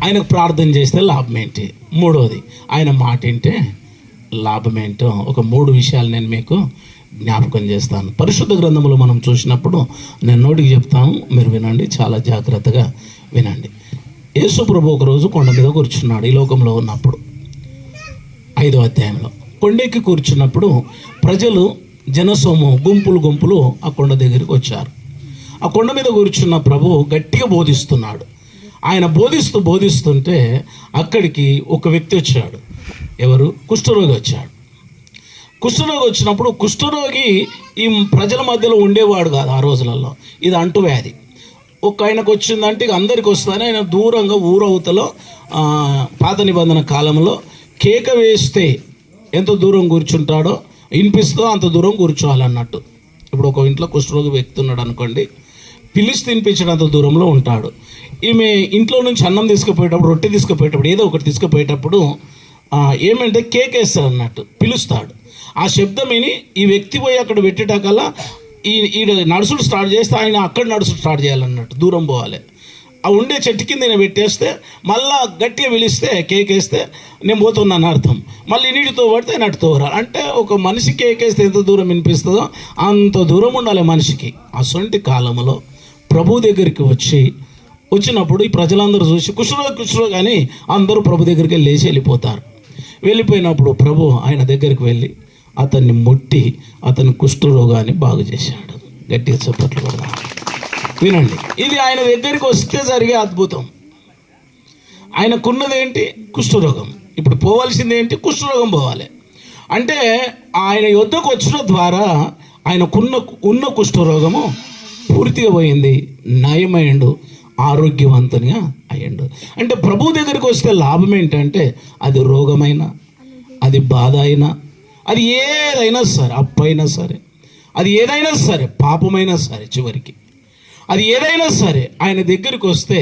ఆయనకు ప్రార్థన చేస్తే లాభం ఏంటి, 3, ఆయన మాట ఏంటే లాభం ఏంటో, ఒక 3 విషయాలు నేను మీకు జ్ఞాపకం చేస్తాను. పరిశుద్ధ గ్రంథములు మనం చూసినప్పుడు నేను నోటికి చెప్తాను, మీరు వినండి, చాలా జాగ్రత్తగా వినండి. యేసు ప్రభు ఒకరోజు కొండ మీద కూర్చున్నాడు ఈ లోకంలో ఉన్నప్పుడు. 5వ అధ్యాయంలో కొండెక్కి కూర్చున్నప్పుడు ప్రజలు జనసోమం గుంపులు ఆ కొండ దగ్గరికి వచ్చారు. ఆ కొండ మీద కూర్చున్న ప్రభు గట్టిగా బోధిస్తున్నాడు. ఆయన బోధిస్తుంటే అక్కడికి ఒక వ్యక్తి వచ్చాడు. ఎవరు? కుష్ఠరోగి వచ్చాడు. కుష్ఠరోగి వచ్చినప్పుడు కుష్ఠరోగి ఈ ప్రజల మధ్యలో ఉండేవాడు కాదు ఆ రోజులలో, ఇది అంటువ్యాధి. ఒక ఆయనకు వచ్చిందంటే ఇక అందరికి వస్తుందని ఆయన దూరంగా ఊరవతలో పాత నిబంధన కాలంలో కేక వేస్తే ఎంత దూరం కూర్చుంటాడో వినిపిస్తుందో అంత దూరం కూర్చోవాలన్నట్టు. ఇప్పుడు ఒక ఇంట్లో కుష్ఠరోగి వ్యక్తి ఉన్నాడు అనుకోండి, పిలిచి తినిపించినంత దూరంలో ఉంటాడు. ఈమె ఇంట్లో నుంచి అన్నం తీసుకుపోయేటప్పుడు, రొట్టె తీసుకుపోయేటప్పుడు, ఏదో ఒకటి తీసుకుపోయేటప్పుడు ఏమంటే కేక్ వేస్తాడు అన్నట్టు, పిలుస్తాడు. ఆ శబ్దం విని ఈ వ్యక్తి పోయి అక్కడ పెట్టేటకల్లా ఈ నడుసుడు స్టార్ట్ చేస్తే ఆయన అక్కడ నడుసుడు స్టార్ట్ చేయాలన్నట్టు, దూరం పోవాలి. ఆ ఉండే చెట్టు కింద నేను పెట్టేస్తే మళ్ళా గట్టిగా పిలిస్తే కేక్ వేస్తే నేను పోతున్నాను అర్థం. మళ్ళీ నీటితో పడితే నటుతో అంటే ఒక మనిషి కేక్ వేస్తే ఎంత దూరం వినిపిస్తుందో అంత దూరం ఉండాలి మనిషికి. అసొంటి కాలంలో ప్రభు దగ్గరికి వచ్చినప్పుడు ఈ ప్రజలందరూ చూసి కుష్ఠరోగి కానీ అందరూ ప్రభు దగ్గరికి లేచి వెళ్ళిపోతారు. వెళ్ళిపోయినప్పుడు ప్రభు ఆయన దగ్గరికి వెళ్ళి అతన్ని ముట్టి అతని కుష్ఠరోగాన్ని బాగు చేశాడు. గట్టిగా చప్పట్లు కూడా వినండి. ఇది ఆయన దగ్గరికి వస్తే జరిగే అద్భుతం. ఆయనకున్నది ఏంటి? కుష్ఠరోగం. ఇప్పుడు పోవాల్సింది ఏంటి? కుష్ఠరోగం పోవాలి. అంటే ఆయన యొద్దకు వచ్చిన ద్వారా ఉన్న కుష్ఠరోగము పూర్తిగా పోయింది, నయమైండు, ఆరోగ్యవంతునిగా అయ్యిండు. అంటే ప్రభు దగ్గరికి వస్తే లాభం ఏంటంటే అది రోగమైనా, అది బాధ అయినా, అది ఏదైనా సరే, అప్పైనా సరే, అది ఏదైనా సరే, పాపమైనా సరే, చివరికి అది ఏదైనా సరే ఆయన దగ్గరికి వస్తే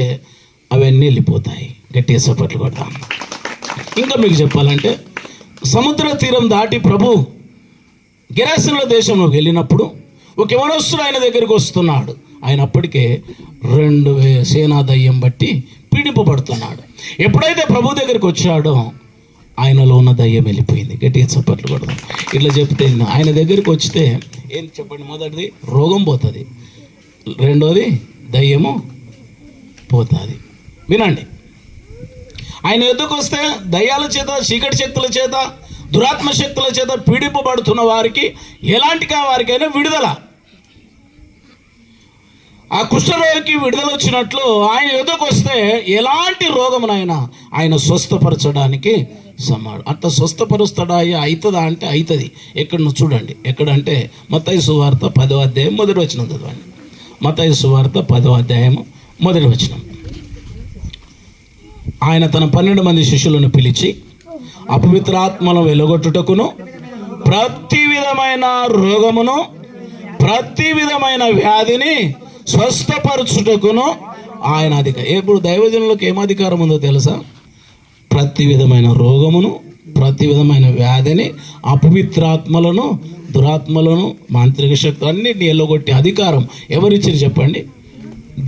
అవన్నీ వెళ్ళిపోతాయి. గట్టిగా చప్పట్లు కొడతాం. ఇంకా మీకు చెప్పాలంటే సముద్ర తీరం దాటి ప్రభు గెరాసీనుల దేశంలోకి వెళ్ళినప్పుడు ఒక యవనస్తుడు ఆయన దగ్గరికి వస్తున్నాడు. ఆయన అప్పటికే 2000 సేనా దయ్యం బట్టి పీడింపబడుతున్నాడు. ఎప్పుడైతే ప్రభు దగ్గరికి వచ్చాడో ఆయనలో ఉన్న దయ్యం వెళ్ళిపోయింది. గట్టిగా చప్పట్లు కొడదాం. ఇట్లా చెప్తే ఆయన దగ్గరికి వస్తే ఏం చెప్పండి, మొదటిది రోగం పోతుంది, రెండోది దయ్యము పోతుంది. వినండి, ఆయన ఎద్దుకు వస్తే దయ్యాల చేత, చీకటి శక్తుల చేత, దురాత్మ శక్తుల చేత పీడింపబడుతున్న వారికి ఎలాంటిగా వారికైనా విడుదల. ఆ కుష్ఠరోగికి విడుదల వచ్చినట్లు ఆయన ఎదుకు వస్తే ఎలాంటి రోగమునైనా ఆయన స్వస్థపరచడానికి సమాడు. అట్లా స్వస్థపరుస్తాడా, అవుతుందా అంటే అవుతుంది. ఎక్కడ చూడండి, ఎక్కడంటే మత్తయి సువార్త 10వ అధ్యాయం 1వ వచనం చదవండి. మత్తయి సువార్త 10వ అధ్యాయం 1వ వచనం. ఆయన తన 12 మంది శిష్యులను పిలిచి అపవిత్రాత్మను వెలుగొట్టుటకును, ప్రతి విధమైన రోగమును, ప్రతి విధమైన వ్యాధిని స్వస్థపరచుటకును ఆయన ఇప్పుడు దైవజనులకు ఏం అధికారం ఉందో తెలుసా? ప్రతి విధమైన రోగమును, ప్రతి విధమైన వ్యాధిని, అపవిత్రాత్మలను, దురాత్మలను, మాంత్రిక శక్తులు అన్నిటిని ఎల్లగొట్టే అధికారం ఎవరిచ్చారు చెప్పండి?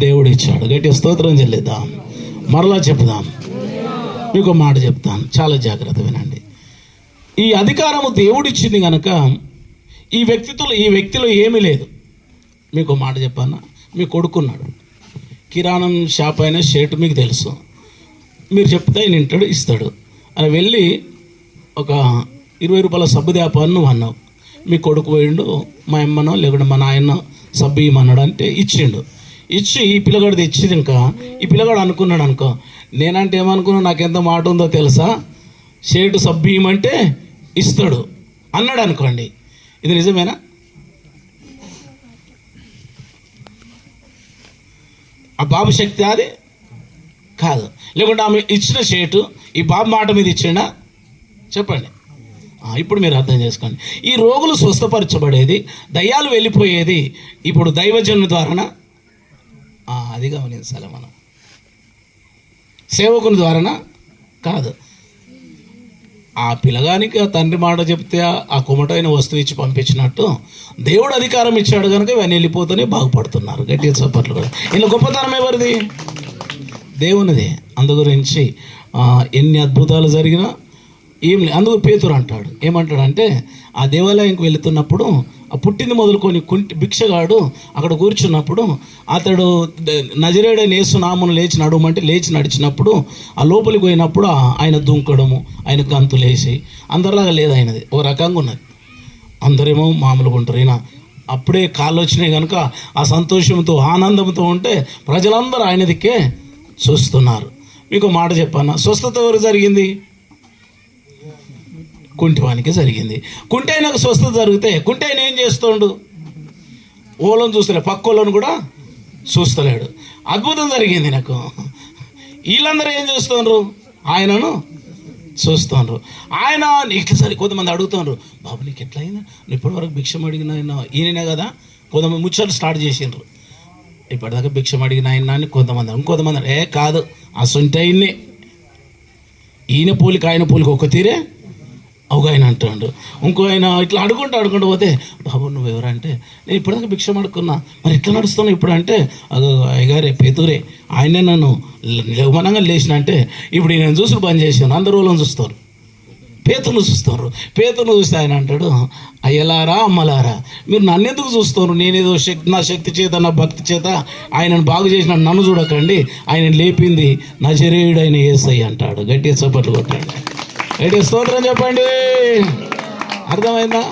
దేవుడు ఇచ్చాడు. గట్టి స్తోత్రం చెల్లిద్దాం. మరలా చెప్దాం. మీకు మాట చెప్తాను, చాలా జాగ్రత్త వినండి. ఈ అధికారము దేవుడిచ్చింది కనుక ఈ వ్యక్తిలో ఏమీ లేదు. మీకు మాట చెప్పాను, మీ కొడుకున్నాడు, కిరాణం షాప్ అయినా షేటు మీకు తెలుసు. మీరు చెప్తే ఆయన వింటాడు, ఇస్తాడు. అని వెళ్ళి ఒక 20 రూపాయల సబ్బు దేపాను నువ్వు అన్నావు. మీ కొడుకు పోయిండు, మా అమ్మనో లేకుంటే మా నాయనో సబ్బు ఇమ్మన్నాడు అంటే ఇచ్చిండు. ఇచ్చి ఈ పిల్లగాడు తెచ్చింది. ఇంకా ఈ పిల్లగాడు అనుకున్నాడు అనుకో, నేనంటే ఏమనుకున్నాను, నాకెంత మాట ఉందో తెలుసా, షేటు సబ్బు ఇవ్వమంటే ఇస్తాడు అన్నాడు అనుకోండి. ఇది నిజమేనా? ఆ బాబు శక్తి అది కాదు. లేకుంటే ఆమె ఇచ్చిన షేటు ఈ బాబు మాట మీద ఇచ్చిండా చెప్పండి. ఇప్పుడు మీరు అర్థం చేసుకోండి. ఈ రోగులు స్వస్థపరచబడేది, దయ్యాలు వెళ్ళిపోయేది ఇప్పుడు దైవజనుల ద్వారానా? అది గమనించాలి మనం. సేవకుని ద్వారానా? కాదు. ఆ పిల్లగానికి ఆ తండ్రి మాట చెప్తే ఆ కుమటైన వస్తువు ఇచ్చి పంపించినట్టు దేవుడు అధికారం ఇచ్చాడు కనుక ఇవన్నీ వెళ్ళిపోతూనే బాగుపడుతున్నారు. గట్టిగా చప్పట్లు కూడా. ఇలా గొప్పతనం ఎవరిది? దేవునిది. అందు గురించి ఎన్ని అద్భుతాలు జరిగినా ఏం లేదు. అందుకు పేతురు అంటాడు, ఏమంటాడంటే ఆ దేవాలయంకి వెళుతున్నప్పుడు ఆ పుట్టింది మొదలుకొని భిక్షగాడు అక్కడ కూర్చున్నప్పుడు అతడు నజరేయుడైన యేసు నామమున లేచి నడవమంటే లేచి నడిచినప్పుడు ఆ లోపలికి పోయినప్పుడు ఆయన దుంకడము, ఆయన గంతులు వేసి అందరిలాగా లేదు, ఆయనది ఒక రకంగా ఉన్నది. అందరేమో మామూలుగా ఉంటారు. ఈయన అప్పుడే కాళ్ళు వచ్చినాయి కనుక ఆ సంతోషంతో ఆనందంతో ఉంటే ప్రజలందరూ ఆయన దిక్కే చూస్తున్నారు. మీకు మాట చెప్పాను, స్వస్థత ఎవరు జరిగింది? కుంటివానికి జరిగింది. కుంటైనకు స్వస్థత జరిగితే కుంటైన ఏం చేస్తుండు? ఓలను చూస్తలే, పక్కోళ్ళను కూడా చూస్తలేడు. అద్భుతం జరిగింది నాకు. వీళ్ళందరూ ఏం చూస్తున్నారు? ఆయనను చూస్తున్నారు. ఆయన ఇట్లా సరే కొంతమంది అడుగుతున్నారు, బాబు నీకు ఎట్లా అయిందా, నువ్వు ఇప్పటివరకు భిక్షం అడిగిన ఈయననే కదా. కొంతమంది ముచ్చట్లు స్టార్ట్ చేసిండ్రు, ఇప్పటిదాకా భిక్షం అడిగిన ఆయన అని. ఇంకొంతమంది కాదు, ఆ సొంత ఆయన్నే, ఈయన పోలిక ఆయన పోలిక ఒక తీరే ఒక ఆయన అంటాడు. ఇంకో ఆయన ఇట్లా అడుకుంటూ పోతే, బాబు నువ్వు ఎవరంటే నేను ఇప్పటిదాకా భిక్షం అడుక్కున్నా, మరి ఇట్లా నడుస్తున్నావు ఇప్పుడు అంటే, అయ్యగారే పేతురే ఆయనే నన్ను లేవమనంగా లేచిన అంటే ఇప్పుడు నేను చూసి బంద్ చేశాను. అందరు వాళ్ళని చూస్తారు, పేతును చూస్తారు. పేతును చూస్తే ఆయన అంటాడు, అయ్యలారా అమ్మలారా మీరు నన్ను ఎందుకు చూస్తారు? నేనేదో నా శక్తి చేత నా భక్తి చేత ఆయనను బాగు చేసిన నన్ను చూడకండి, ఆయన లేపింది నజరేయుడైన యేసయ్య అంటాడు. గట్టిగా చప్పట్లు కొట్టండి, గట్టిగా స్తోత్రం చెప్పండి. అర్థమైందా?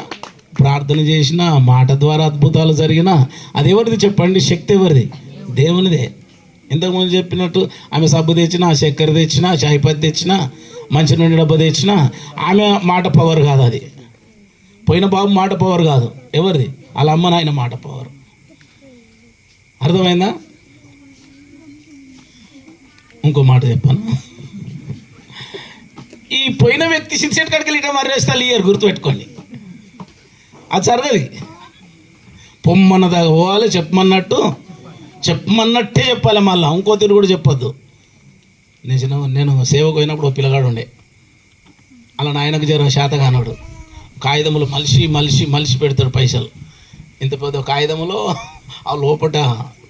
ప్రార్థన చేసిన మాట ద్వారా అద్భుతాలు జరిగినా అది ఎవరిది చెప్పండి? శక్తి ఎవరిది? దేవునిదే. ఇంతకుముందు చెప్పినట్టు ఆమె సబ్బు తెచ్చినా, చక్కెర తెచ్చినా, చాయ్పత్తి తెచ్చినా, మంచి నుండి డబ్బు తెచ్చినా ఆమె మాట పవర్ కాదు. అది పోయిన బాబు మాట పవర్ కాదు. ఎవరిది? వాళ్ళ అమ్మ నాయన మాట పవర్. అర్థమైందా? ఇంకో మాట చెప్పాను, ఈ పోయిన వ్యక్తి సిన్సెట్ కాడికి వెళ్ళి మర్రేస్తాలు ఇయ్యారు, గుర్తుపెట్టుకోండి. అది జరగదు. పొమ్మన్నదాకా పోవాలి, చెప్పమన్నట్టే చెప్పాలి. మళ్ళీ ఇంకో తిరుగు కూడా చెప్పొద్దు. నేను సేవకు పోయినప్పుడు ఓ పిల్లగాడు ఉండే, అలా నాయనకు జర శాత కానాడు. కాగితములు మలిసి పెడతాడు పైసలు. ఇంత పెద్ద కాగితములో ఆ లోపల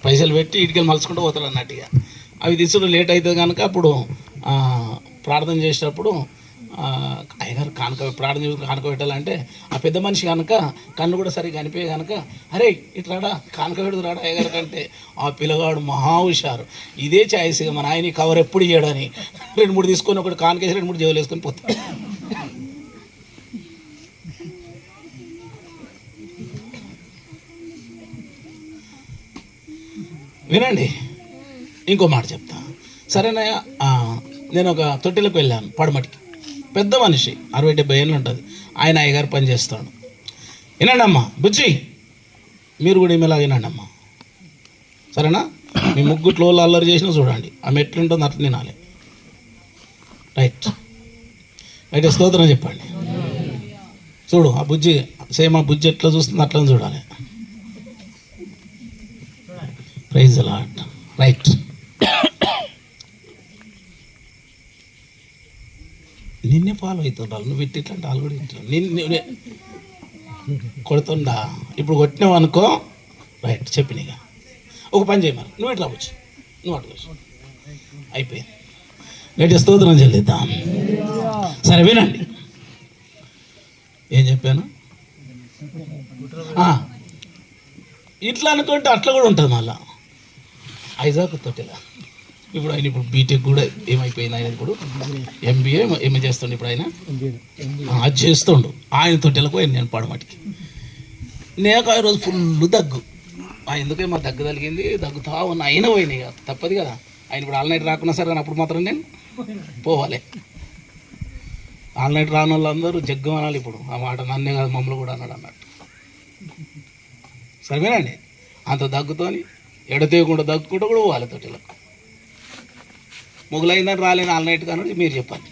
పైసలు పెట్టి ఇటుకెళ్ళి మలుచుకుంటూ పోతాడు అన్నట్టుగా. అవి తీసుకుంటూ లేట్ అవుతుంది కనుక అప్పుడు ప్రార్థన చేసేటప్పుడు అయ్యగారు ప్రార్థన చేసి కానుక పెట్టాలంటే ఆ పెద్ద మనిషి కనుక కన్ను కూడా సరిగ్గా కనిపోయే కనుక, అరే ఇటు రాడా కానుక పెడుతు రాడా అయ్యగారు కంటే ఆ పిల్లగాడు మహా హుషారు. ఇదే ఛాయిస్గా మన ఆయన కవర్ ఎప్పుడు ఇయ్యడని 2-3 తీసుకొని ఒకటి కానుకేసి 2-3 జేబులు వేసుకొని పోతాడు. వినండి, ఇంకో మాట చెప్తా. సరేనయ్యా, నేను ఒక తొట్టెలకు వెళ్ళాను పడమటికి. పెద్ద మనిషి 60-70 ఏళ్ళు ఉంటుంది. ఆయన అయ్యగారు పని చేస్తాడు. వినండి అమ్మా, బుజ్జి మీరు కూడా ఈమెలా వినండి అమ్మా, సరేనా? మీ ముగ్గుట్లో అల్లరి చేసినా చూడండి, ఆమె ఎట్లుంటుందో అట్లా తినాలి. రైట్ అయితే స్తోత్రం చెప్పండి. చూడు ఆ బుజ్జి సేమ్ ఆ బుజ్జి ఎట్లా చూస్తుంది అట్లా చూడాలి. Praise the lord. రైట్, నిన్నే ఫాలో అవుతుండాలి. నువ్వు ఇట్లాంటి వాళ్ళు కూడా ఇట్లా నిన్ను కొడుతుండా. ఇప్పుడు కొట్టినావు అనుకో, రైట్ చెప్పినగా ఒక పని చేయమని నువ్వు ఇట్లా వచ్చు, నువ్వు అట్లా అయిపోయింది. రైట్, స్తోత్రం చెల్లిద్దాం. సరే వినండి, ఏం చెప్పాను? ఇట్లా అనుకుంటే అట్లా కూడా ఉంటుంది. మళ్ళా ఐజాక్ తోటేలా ఇప్పుడు ఆయన బీటెక్ కూడా ఏమైపోయింది. ఆయన ఇప్పుడు MBA ఏమి చేస్తుండే. ఇప్పుడు ఆయన అది చేస్తుండు. ఆయన తోటలకు పోయింది నేను పడమటికి. నేను ఆ రోజు ఫుల్ దగ్గు. ఎందుకే మా దగ్గు తగిలింది, దగ్గుతా ఉన్న అయినా పోయినాయి కదా, తప్పదు కదా. ఆయన ఇప్పుడు ఆల్ నైట్ రాకున్నా సరే కానీ అప్పుడు మాత్రం నేను పోవాలి. ఆల్ నైట్ రాని వాళ్ళందరూ జగ్గు అనాలి. ఇప్పుడు ఆ మాట నన్నే కాదు మమ్మల్ని కూడా అన్నాడు అన్నట్టు. సరేనండి, అంత దగ్గుతోని ఎడతేయకుండా దగ్గుకుంటూ కూడా పోవాలి తోటలకు. మొగులైందని రాలేని ఆల్ నైట్ కానీ మీరు చెప్పండి.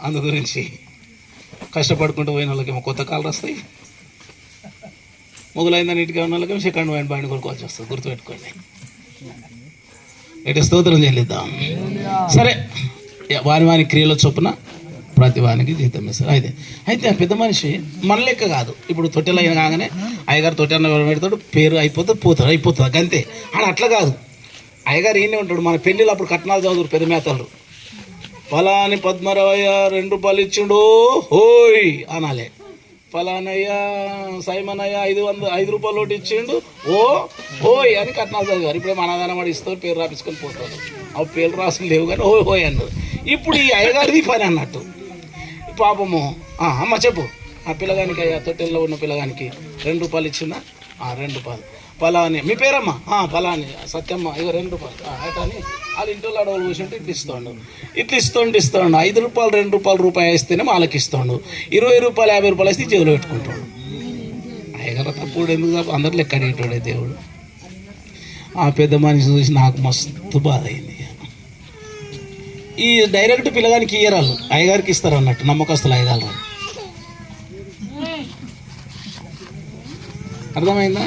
అందు గురించి కష్టపడుకుంటూ పోయిన వాళ్ళకేమో కొత్త కాళ్ళు వస్తాయి, మొగులైందని ఇంటికి ఉన్న వాళ్ళకేమో సెకండ్ హ్యాండ్ బండి కొనుక్కోవాల్సి వస్తుంది. గుర్తుపెట్టుకోండి. ఎటు స్తోత్రం చెల్లిద్దాం. సరే, వారి క్రియల చొప్పున ప్రతి వానికి జీతం ఇస్తారు. అయితే ఆ పెద్ద మనిషి మన లెక్క కాదు. ఇప్పుడు తొట్టెలు అయిన కాగానే అయ్యగారు తొట్టెన్న పెడతాడు, పేరు అయిపోతుంది అంతే. ఆడ అట్లా కాదు. అయ్యగారు ఈయనే ఉంటాడు. మన పెళ్ళిళ్ళు అప్పుడు కట్నాలు చదువుతారు పెద్ద మేతలు. ఫలాని పద్మరావయ్య 2 రూపాయలు ఇచ్చిండు హోయ్ అనాలే. ఫలానయ్య సైమనయ్య 5 రూపాయలు ఒకటి ఇచ్చిండు ఓయ్ అని కట్నాలు చదివారు. ఇప్పుడే అన్నదానం వాడు ఇస్తారు, పేరు రాపించుకొని పోతారు. అవి పేర్లు రాసులు లేవు కానీ ఓయ్ అన్నారు. ఇప్పుడు ఈ అయ్యగారిది పని అన్నట్టు. పాపము అమ్మ చెప్పు, ఆ పిల్లగానికి అయ్యా తొట్టెల్లో ఉన్న పిల్లగానికి 2 రూపాయలు ఇచ్చిందా? 2 రూపాయలు. ఫలాని మీ పేరమ్మా? ఫలాని సత్యమ్మ, ఇక 2 రూపాయలు. అయితే అని వాళ్ళ ఇంట్లో అడవులు కూర్చుంటే ఇట్లా ఇస్తాడు. 5 రూపాయలు 2 రూపాయలు వేస్తేనే వాళ్ళకి ఇస్తాడు. 20 రూపాయలు 50 రూపాయలు వేస్తే జేబులో పెట్టుకుంటాడు. అయ్యగారు తప్పుడు ఎందుకు అందరు లెక్క అడిగేటాడే దేవుడు. ఆ పెద్ద మనిషి చూసి నాకు మస్తు బాధ అయింది. ఈ డైరెక్ట్ పిల్లగానికి ఇయ్యరాలు, అయ్యగారికి ఇస్తారు అన్నట్టు. నమ్మకస్తులు అయ్యగారు. అర్థమైందా?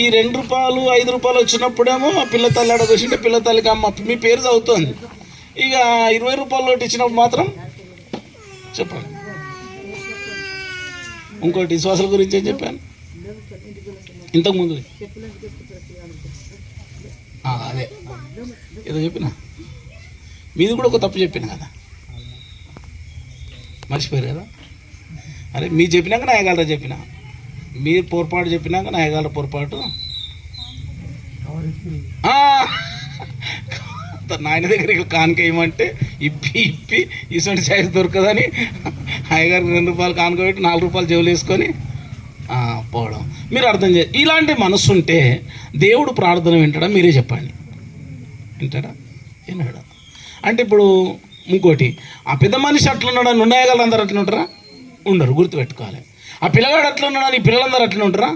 ఈ 2 రూపాయలు 5 రూపాయలు వచ్చినప్పుడేమో ఆ పిల్ల తల్లి అడ కూర్చుంటే పిల్ల తల్లికి అమ్మ మీ పేరు చదువుతుంది. ఇక 20 రూపాయలు ఒకటి ఇచ్చినప్పుడు మాత్రం చెప్పండి. ఇంకోటి విశ్వాసాల గురించి ఏం చెప్పాను ఇంతకుముందు? అదే ఏదో చెప్పినా, మీది కూడా ఒక తప్పు చెప్పిన కదా, మర్చిపోయారు కదా. అరే మీరు చెప్పినాక నాయగాలరా చెప్పిన, మీరు పొరపాటు చెప్పినాక నాయగాల పొరపాటు. నాయన దగ్గరికి కానుక ఇవ్వమంటే ఇప్పి ఇటువంటి సైజు దొరకదని అయ్యగారికి 2 రూపాయలు కానుక పెట్టి 4 రూపాయలు జేబులు వేసుకొని పోవడం. మీరు అర్థం చేయాలి. ఇలాంటి మనసు ఉంటే దేవుడు ప్రార్థన వింటాడా? మీరే చెప్పండి. వింటాడా? విన్నాడు. అంటే ఇప్పుడు ఇంకోటి, ఆ పెద్ద మనిషి అట్లున్నాడా? నుండాయగలరు అందరు అట్లా ఉంటారా? ఉండరు. గుర్తుపెట్టుకోవాలి. ఆ పిల్లగాడు అట్లా ఉన్నాడా? నీ పిల్లలందరూ అట్లా ఉంటారా?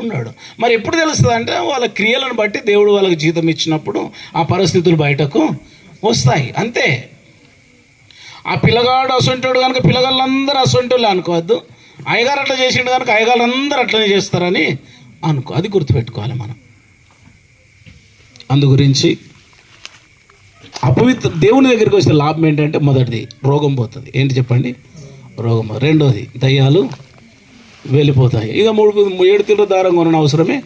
ఉన్నాడు. మరి ఎప్పుడు తెలుస్తుంది అంటే వాళ్ళ క్రియలను బట్టి దేవుడు వాళ్ళకి జీతం ఇచ్చినప్పుడు ఆ పరిస్థితులు బయటకు వస్తాయి. అంతే. ఆ పిల్లగాడు అసొంటోడు కనుక పిల్లగాళ్ళందరూ అసొంటోళ్ళే అనుకోవద్దు. అయ్యగారు అట్లా చేసిండు కనుక అయ్యగాళ్ళందరూ అట్లనే చేస్తారని అనుకో. అది గుర్తుపెట్టుకోవాలి మనం. అందు గురించి అపవిత్ర దేవుని దగ్గరికి వస్తే లాభం ఏంటంటే, మొదటిది రోగం పోతుంది. ఏంటి చెప్పండి? రోగం. రెండోది దయ్యాలు వెళ్ళిపోతాయి. ఇక 7 తిళ్ళ దారం కొనని అవసరమే,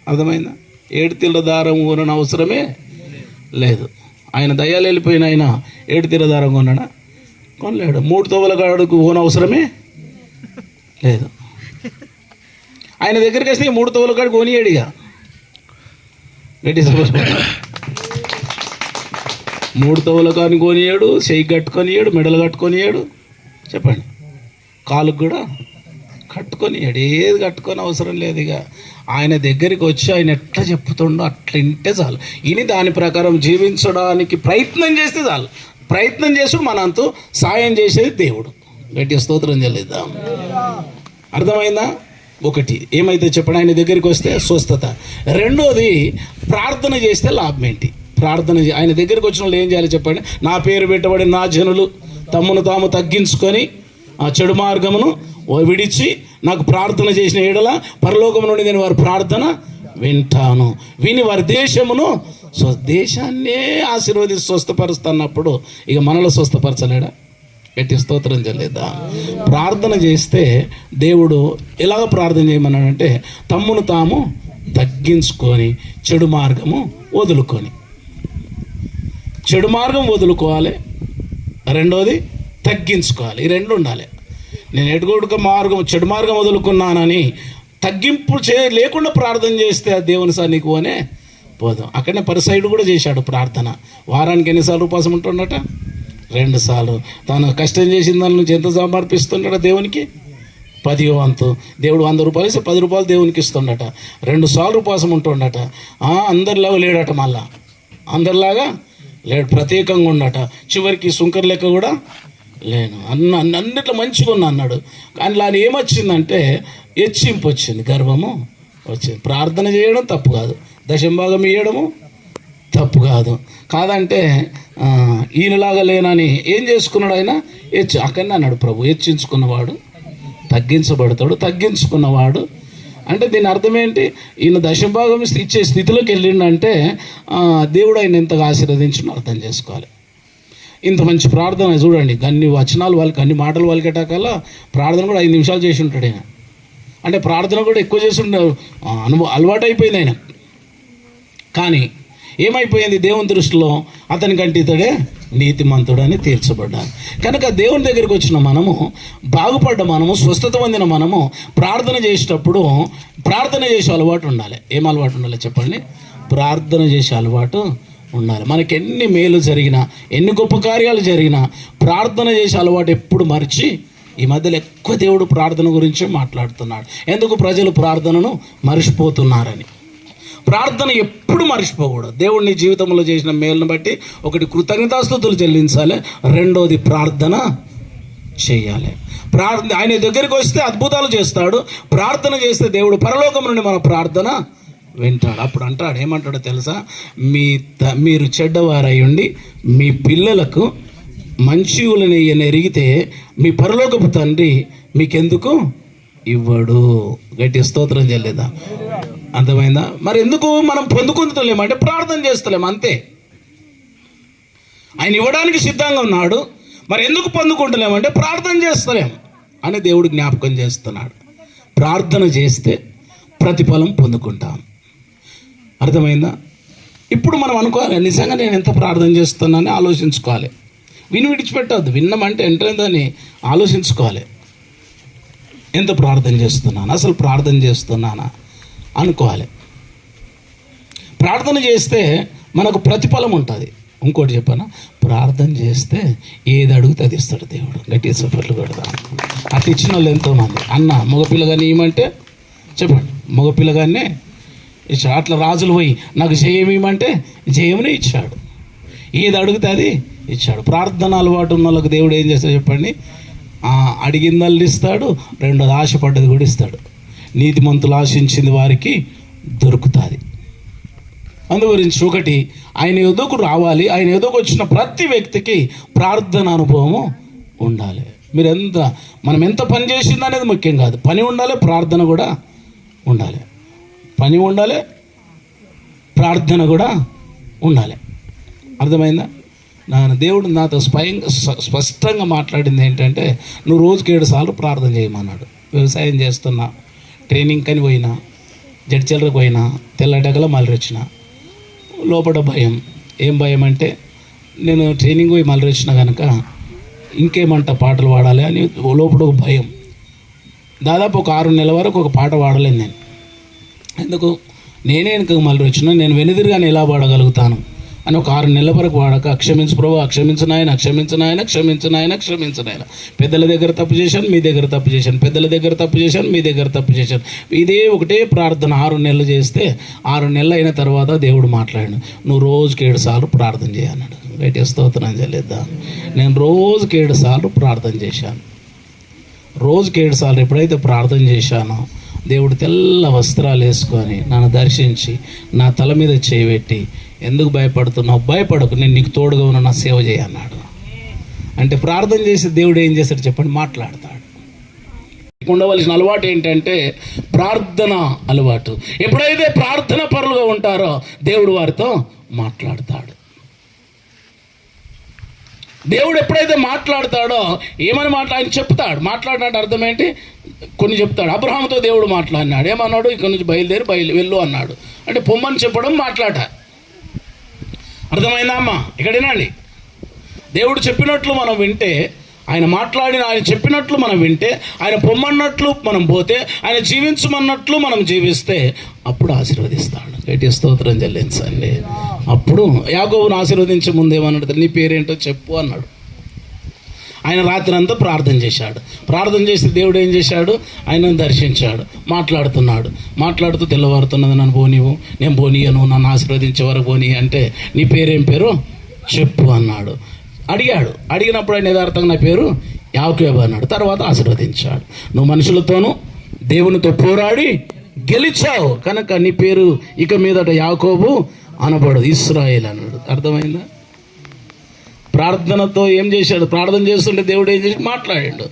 అర్థమైందా? 7 తిళ్ళ దారం కొనని అవసరమే లేదు. ఆయన దయ్యాలు వెళ్ళిపోయిన ఆయన 7 తిళ్ళ దారం కొన్నాడా? కొనలేడు. 3 తోవల కాడుకు కొన అవసరమే లేదు. ఆయన దగ్గరికి వస్తే 3 తోవల కాడు కొనియాడు. ఇక 3 తోవల కాని కొనియాడు, చెయ్యి కట్టుకొనియాడు, మెడలు కట్టుకొనియాడు, చెప్పండి, కాలుకు కూడా కట్టుకొనియాడు. ఏది కట్టుకొని అవసరం లేదు. ఇక ఆయన దగ్గరికి వచ్చి ఆయన ఎట్లా చెప్తుండో అట్లా వింటే చాలు. ఇని దాని ప్రకారం జీవించడానికి ప్రయత్నం చేస్తే చాలు. ప్రయత్నం చేసుడు మనంతు, సాయం చేసేది దేవుడు. గట్టిగా స్తోత్రం చెల్లిద్దాం. అర్థమైందా? ఒకటి ఏమైతే చెప్పండి, ఆయన దగ్గరికి వస్తే స్వస్థత. రెండోది ప్రార్థన చేస్తే లాభం ఏంటి? ప్రార్థన ఆయన దగ్గరికి వచ్చిన వాళ్ళు ఏం చేయాలి చెప్పండి? నా పేరు పెట్టబడి నా జనులు తమ్మును తాము తగ్గించుకొని ఆ చెడు మార్గమును విడిచి నాకు ప్రార్థన చేసిన ఎడల పరలోకము నుండి నేను వారి ప్రార్థన వింటాను, విని వారి దేశమును దేశాన్నే ఆశీర్వదించి స్వస్థపరుస్తున్నప్పుడు ఇక మనలో స్వస్థపరచలేడా? గట్టి స్తోత్రం చెల్లిద్దాం. ప్రార్థన చేస్తే దేవుడు ఎలాగ ప్రార్థన చేయమన్నాడంటే, తమ్మును తాము తగ్గించుకొని చెడు మార్గము వదులుకొని. చెడు మార్గం వదులుకోవాలి, రెండోది తగ్గించుకోవాలి. ఈ రెండు ఉండాలి. నేను ఎటుగొడుక మార్గం చెడు మార్గం వదులుకున్నానని తగ్గింపు లేకుండా ప్రార్థన చేస్తే ఆ దేవుని సన్నిధికి పోనే పోదాం. అక్కడనే పరిసైడు కూడా చేశాడు ప్రార్థన. వారానికి ఎన్నిసార్లు ఉపవాసం ఉంటుండట? 2 సార్లు. తాను కష్టం చేసిన దాని నుంచి ఎంత సమర్పిస్తుండట దేవునికి? 10వ వంతు. దేవుడు 100 రూపాయలు ఇస్తే 10 రూపాయలు దేవునికి ఇస్తుండట. 2 సార్లు ఉపవాసం ఉంటుండట. అందరిలాగా లేడట, మళ్ళా అందరిలాగా లేడు, ప్రత్యేకంగా ఉండట. చివరికి సుంకర్ లెక్క కూడా లేను, అన్నిట్లో మంచిగా ఉన్నా అన్నాడు. కానీ ఆయన ఏమొచ్చిందంటే హెచ్చింపు వచ్చింది, గర్వము వచ్చింది. ప్రార్థన చేయడం తప్పు కాదు, దశంభాగం ఇవ్వడము తప్పు కాదంటే ఈయనలాగా లేనని ఏం చేసుకున్నాడు ఆయన? అక్కడనే అన్నాడు ప్రభు, హెచ్చించుకున్నవాడు తగ్గించబడతాడు, తగ్గించుకున్నవాడు అంటే దీని అర్థం ఏంటి? ఈయన దశంభాగం ఇచ్చే స్థితిలోకి వెళ్ళిండంటే దేవుడు ఆయన ఎంతగా ఆశీర్వదించును అర్థం చేసుకోవాలి. ఇంత మంచి ప్రార్థన చూడండి, అన్ని వచనాలు వాళ్ళకి, అన్ని మాటలు వాళ్ళకేటాకల్లా ప్రార్థన కూడా 5 నిమిషాలు చేసి ఉంటాడు ఆయన. అంటే ప్రార్థన కూడా ఎక్కువ చేసి అలవాటు అయిపోయింది ఆయన. కానీ ఏమైపోయింది? దేవుని దృష్టిలో అతనికంటే ఇతడే నీతిమంతుడని తీర్చబడ్డాను. కనుక దేవుని దగ్గరికి వచ్చిన మనము, బాగుపడ్డ మనము, స్వస్థత పొందిన మనము ప్రార్థన చేసేటప్పుడు ప్రార్థన చేసే అలవాటు ఉండాలి. ఏం అలవాటు ఉండాలి చెప్పండి? ప్రార్థన చేసే అలవాటు ఉండాలి. మనకి ఎన్ని మేలు జరిగినా, ఎన్ని గొప్ప కార్యాలు జరిగినా ప్రార్థన చేసే అలవాటు ఎప్పుడు మరిచి, ఈ మధ్యలో ఎక్కువ దేవుడు ప్రార్థన గురించి మాట్లాడుతున్నాడు. ఎందుకు? ప్రజలు ప్రార్థనను మర్చిపోతున్నారని. ప్రార్థన ఎప్పుడు మర్చిపోకూడదు. దేవుడిని జీవితంలో చేసిన మేలును బట్టి ఒకటి కృతజ్ఞతాస్తుతులు చెల్లించాలి, రెండోది ప్రార్థన చేయాలి. ఆయన దగ్గరికి వస్తే అద్భుతాలు చేస్తాడు. ప్రార్థన చేస్తే దేవుడు పరలోకం నుండి మన ప్రార్థన వింటాడు. అప్పుడు అంటాడు, ఏమంటాడో తెలుసా? మీరు చెడ్డవారై ఉండి మీ పిల్లలకు మంచివులని ఎరిగితే మీ పరలోకపు తండ్రి మీకెందుకు ఇవ్వడు? గట్టి స్తోత్రం చెల్లేదా? అర్థమైందా? మరి ఎందుకు మనం పొందుకుంటలేమంటే ప్రార్థన చేస్తలేము, అంతే. ఆయన ఇవ్వడానికి సిద్ధంగా ఉన్నాడు, మరి ఎందుకు పొందుకుంటలేమంటే ప్రార్థన చేస్తలేము అని దేవుడు జ్ఞాపకం చేస్తున్నాడు. ప్రార్థన చేస్తే ప్రతిఫలం పొందుకుంటాం. అర్థమైందా? ఇప్పుడు మనం అనుకోవాలి, నిజంగా నేను ఎంత ప్రార్థన చేస్తున్నానని ఆలోచించుకోవాలి. విడిచిపెట్టద్దు. విన్నామంటే ఎంటేందని ఆలోచించుకోవాలి. ఎంత ప్రార్థన చేస్తున్నాను, అసలు ప్రార్థన చేస్తున్నానా అనుకోవాలి. ప్రార్థన చేస్తే మనకు ప్రతిఫలం ఉంటుంది. ఇంకోటి చెప్పనా? ప్రార్థన చేస్తే ఏది అడిగితే అది ఇస్తాడు దేవుడు. గట్టిగా చప్పట్లు కొడతాం. అట్లా ఇచ్చిన వాళ్ళు ఎంతోమంది. అన్న మగపిల్లగాని ఇవ్వమంటే చెప్పండి, మగపిల్లగానే ఇచ్చాడు. అట్లా రాజులు పోయి నాకు జయం ఇవ్వమంటే జయమునే ఇచ్చాడు. ఏది అడిగితే అది ఇచ్చాడు. ప్రార్థన అలవాటు ఉన్న వాళ్ళకి దేవుడు ఏం చేస్తాడు చెప్పండి? అడిగిందల్ని ఇస్తాడు, రెండోది ఆశపడ్డది కూడా ఇస్తాడు. నీతిమంతులు ఆశించింది వారికి దొరుకుతుంది. అందు గురించి ఒకటి ఆయన ఎదుకు రావాలి. ఆయన ఎదుకు వచ్చిన ప్రతి వ్యక్తికి ప్రార్థన అనుభవము ఉండాలి. మనం ఎంత పని చేసింది అనేది ముఖ్యం కాదు. పని ఉండాలి, ప్రార్థన కూడా ఉండాలి. పని ఉండాలి, ప్రార్థన కూడా ఉండాలి. అర్థమైందా? దేవుడు నాతో స్పష్టంగా మాట్లాడింది ఏంటంటే, నువ్వు రోజుకి 7 సార్లు ప్రార్థన చేయమన్నాడు. వ్యవసాయం చేస్తున్నా, ట్రైనింగ్ కని పోయినా, జడ్చల్లరకు పోయినా, తెల్లడగల మళ్ళీ వచ్చిన లోపల భయం. ఏం భయం అంటే, నేను ట్రైనింగ్ పోయి మళ్ళీ వచ్చిన కనుక ఇంకేమంట పాటలు పాడాలి అని లోపల ఒక భయం. దాదాపు ఒక 6 నెలల వరకు ఒక పాట పాడలేను నేను. ఎందుకు? నేనే వెనుక మళ్ళీ వచ్చిన, నేను వెనుదిరిగానే ఎలా పాడగలుగుతాను అని ఒక 6 నెలల వరకు వాడక, క్షమించు ప్రభు, క్షమించు నాయన, క్షమించు నాయన, క్షమించు నాయన, క్షమించు నాయన. పెద్దల దగ్గర తప్పు చేశాను, మీ దగ్గర తప్పు చేశాను, పెద్దల దగ్గర తప్పు చేశాను, మీ దగ్గర తప్పు చేశాను. ఇదే ఒకటే ప్రార్థన 6 నెలలు చేస్తే 6 నెలలు అయిన తర్వాత దేవుడు మాట్లాడాడు, నువ్వు రోజుకి 7 సార్లు ప్రార్థన చేయన్నాడు. రైట్, స్తోత్రం చేయలేదా? నేను రోజుకి 7 సార్లు ప్రార్థన చేశాను. రోజుకి 7 సార్లు ఎప్పుడైతే ప్రార్థన చేశానో, దేవుడు తెల్ల వస్త్రాలు వేసుకొని నన్ను దర్శించి నా తల మీద చేయబెట్టి, ఎందుకు భయపడుతున్నావు? భయపడకు, నేను నీకు తోడుగా ఉన్న నా సేవ చేయన్నాడు. అంటే ప్రార్థన చేసి దేవుడు ఏం చేస్తాడు చెప్పండి? మాట్లాడతాడు. ఉండవలసిన అలవాటు ఏంటంటే ప్రార్థన అలవాటు. ఎప్పుడైతే ప్రార్థన పరులుగా ఉంటారో దేవుడు వారితో మాట్లాడతాడు. దేవుడు ఎప్పుడైతే మాట్లాడతాడో ఏమని ఆయన చెప్తాడు. మాట్లాడినట్టు అర్థం ఏంటి? కొన్ని చెప్తాడు. అబ్రహాముతో దేవుడు మాట్లాడినాడు. ఏమన్నాడు? ఇక్కడ నుంచి బయలుదేరి వెళ్ళు అన్నాడు. అంటే పొమ్మని చెప్పడం, మాట్లాడ. అర్థమైందా అమ్మా? ఇక్కడేనండి, దేవుడు చెప్పినట్లు మనం వింటే, ఆయన చెప్పినట్లు మనం వింటే, ఆయన పొమ్మన్నట్లు మనం పోతే, ఆయన జీవించమన్నట్లు మనం జీవిస్తే అప్పుడు ఆశీర్వదిస్తాడు. గట్టి స్తోత్రం చెల్లించండి. అప్పుడు యాకోబును ఆశీర్వదించే ముందు ఏమన్నాడు? నీ పేరేంటో చెప్పు అన్నాడు. ఆయన రాత్రి అంతా ప్రార్థన చేశాడు. ప్రార్థన చేసి దేవుడు ఏం చేశాడు? ఆయనను దర్శించాడు. మాట్లాడుతూ తెల్లవారుతున్నది, నన్ను పోనీవు, నేను పోనీయను, నన్ను ఆశీర్వదించే వరకు పోనీ అంటే, నీ పేరేం పేరు చెప్పు అన్నాడు. అడిగినప్పుడు ఆయన యథార్థంగా నా పేరు యాకోబు అన్నాడు. తర్వాత ఆశీర్వదించాడు. నువ్వు మనుషులతోనూ దేవునితో పోరాడి గెలిచావు కనుక నీ పేరు ఇక మీదట యాకోబు అనబడదు, ఇశ్రాయేల్ అన్నాడు. అర్థమైందా? ప్రార్థనతో ఏం చేశాడు? ప్రార్థన చేస్తుంటే దేవుడు ఏం చేసి మాట్లాడాడు.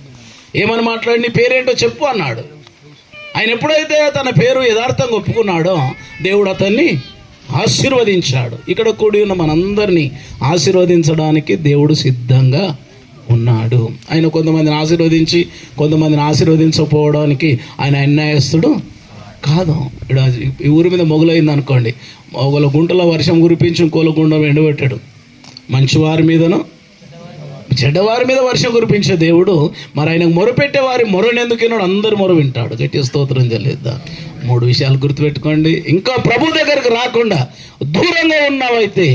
ఏమని మాట్లాడి? నీ పేరేంటో చెప్పు అన్నాడు. ఆయన ఎప్పుడైతే తన పేరు యథార్థంగా ఒప్పుకున్నాడో దేవుడు అతన్ని ఆశీర్వదించాడు. ఇక్కడ కూడి ఉన్న మనందరినీ ఆశీర్వదించడానికి దేవుడు సిద్ధంగా ఉన్నాడు. ఆయన కొంతమందిని ఆశీర్వదించి కొంతమందిని ఆశీర్వదించకపోవడానికి ఆయన అన్యాయస్తుడు కాదు. ఇక్కడ ఈ ఊరి మీద మొగులైంది అనుకోండి, ఒకళ్ళ గుంటలో వర్షం కురిపించి ఇంకోళ్ళ గుండం ఎండబెట్టాడు. మంచివారి మీదను చెడ్డవారి మీద వర్షం కురిపించే దేవుడు మరి ఆయనకు మొరపెట్టే వారి మొరనెందుకు విన్నాడు? అందరు మొర వింటాడు. గట్టి స్తోత్రం చెల్లిద్దాం. 3 విషయాలు గుర్తుపెట్టుకోండి. ఇంకా ప్రభు దగ్గరకు రాకుండా దూరంగా ఉన్నావైతే,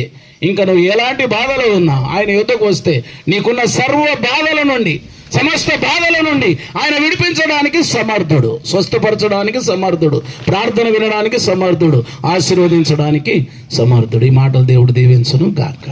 ఇంకా నువ్వు ఎలాంటి బాధలో ఉన్నా ఆయన యుద్ధకు వస్తే నీకున్న సర్వ బాధల నుండి, సమస్త బాధల నుండి ఆయన విడిపించడానికి సమర్థుడు, స్వస్థపరచడానికి సమర్థుడు, ప్రార్థన వినడానికి సమర్థుడు, ఆశీర్వదించడానికి సమర్థుడు. ఈ మాటలు దేవుడు దీవించును గాక.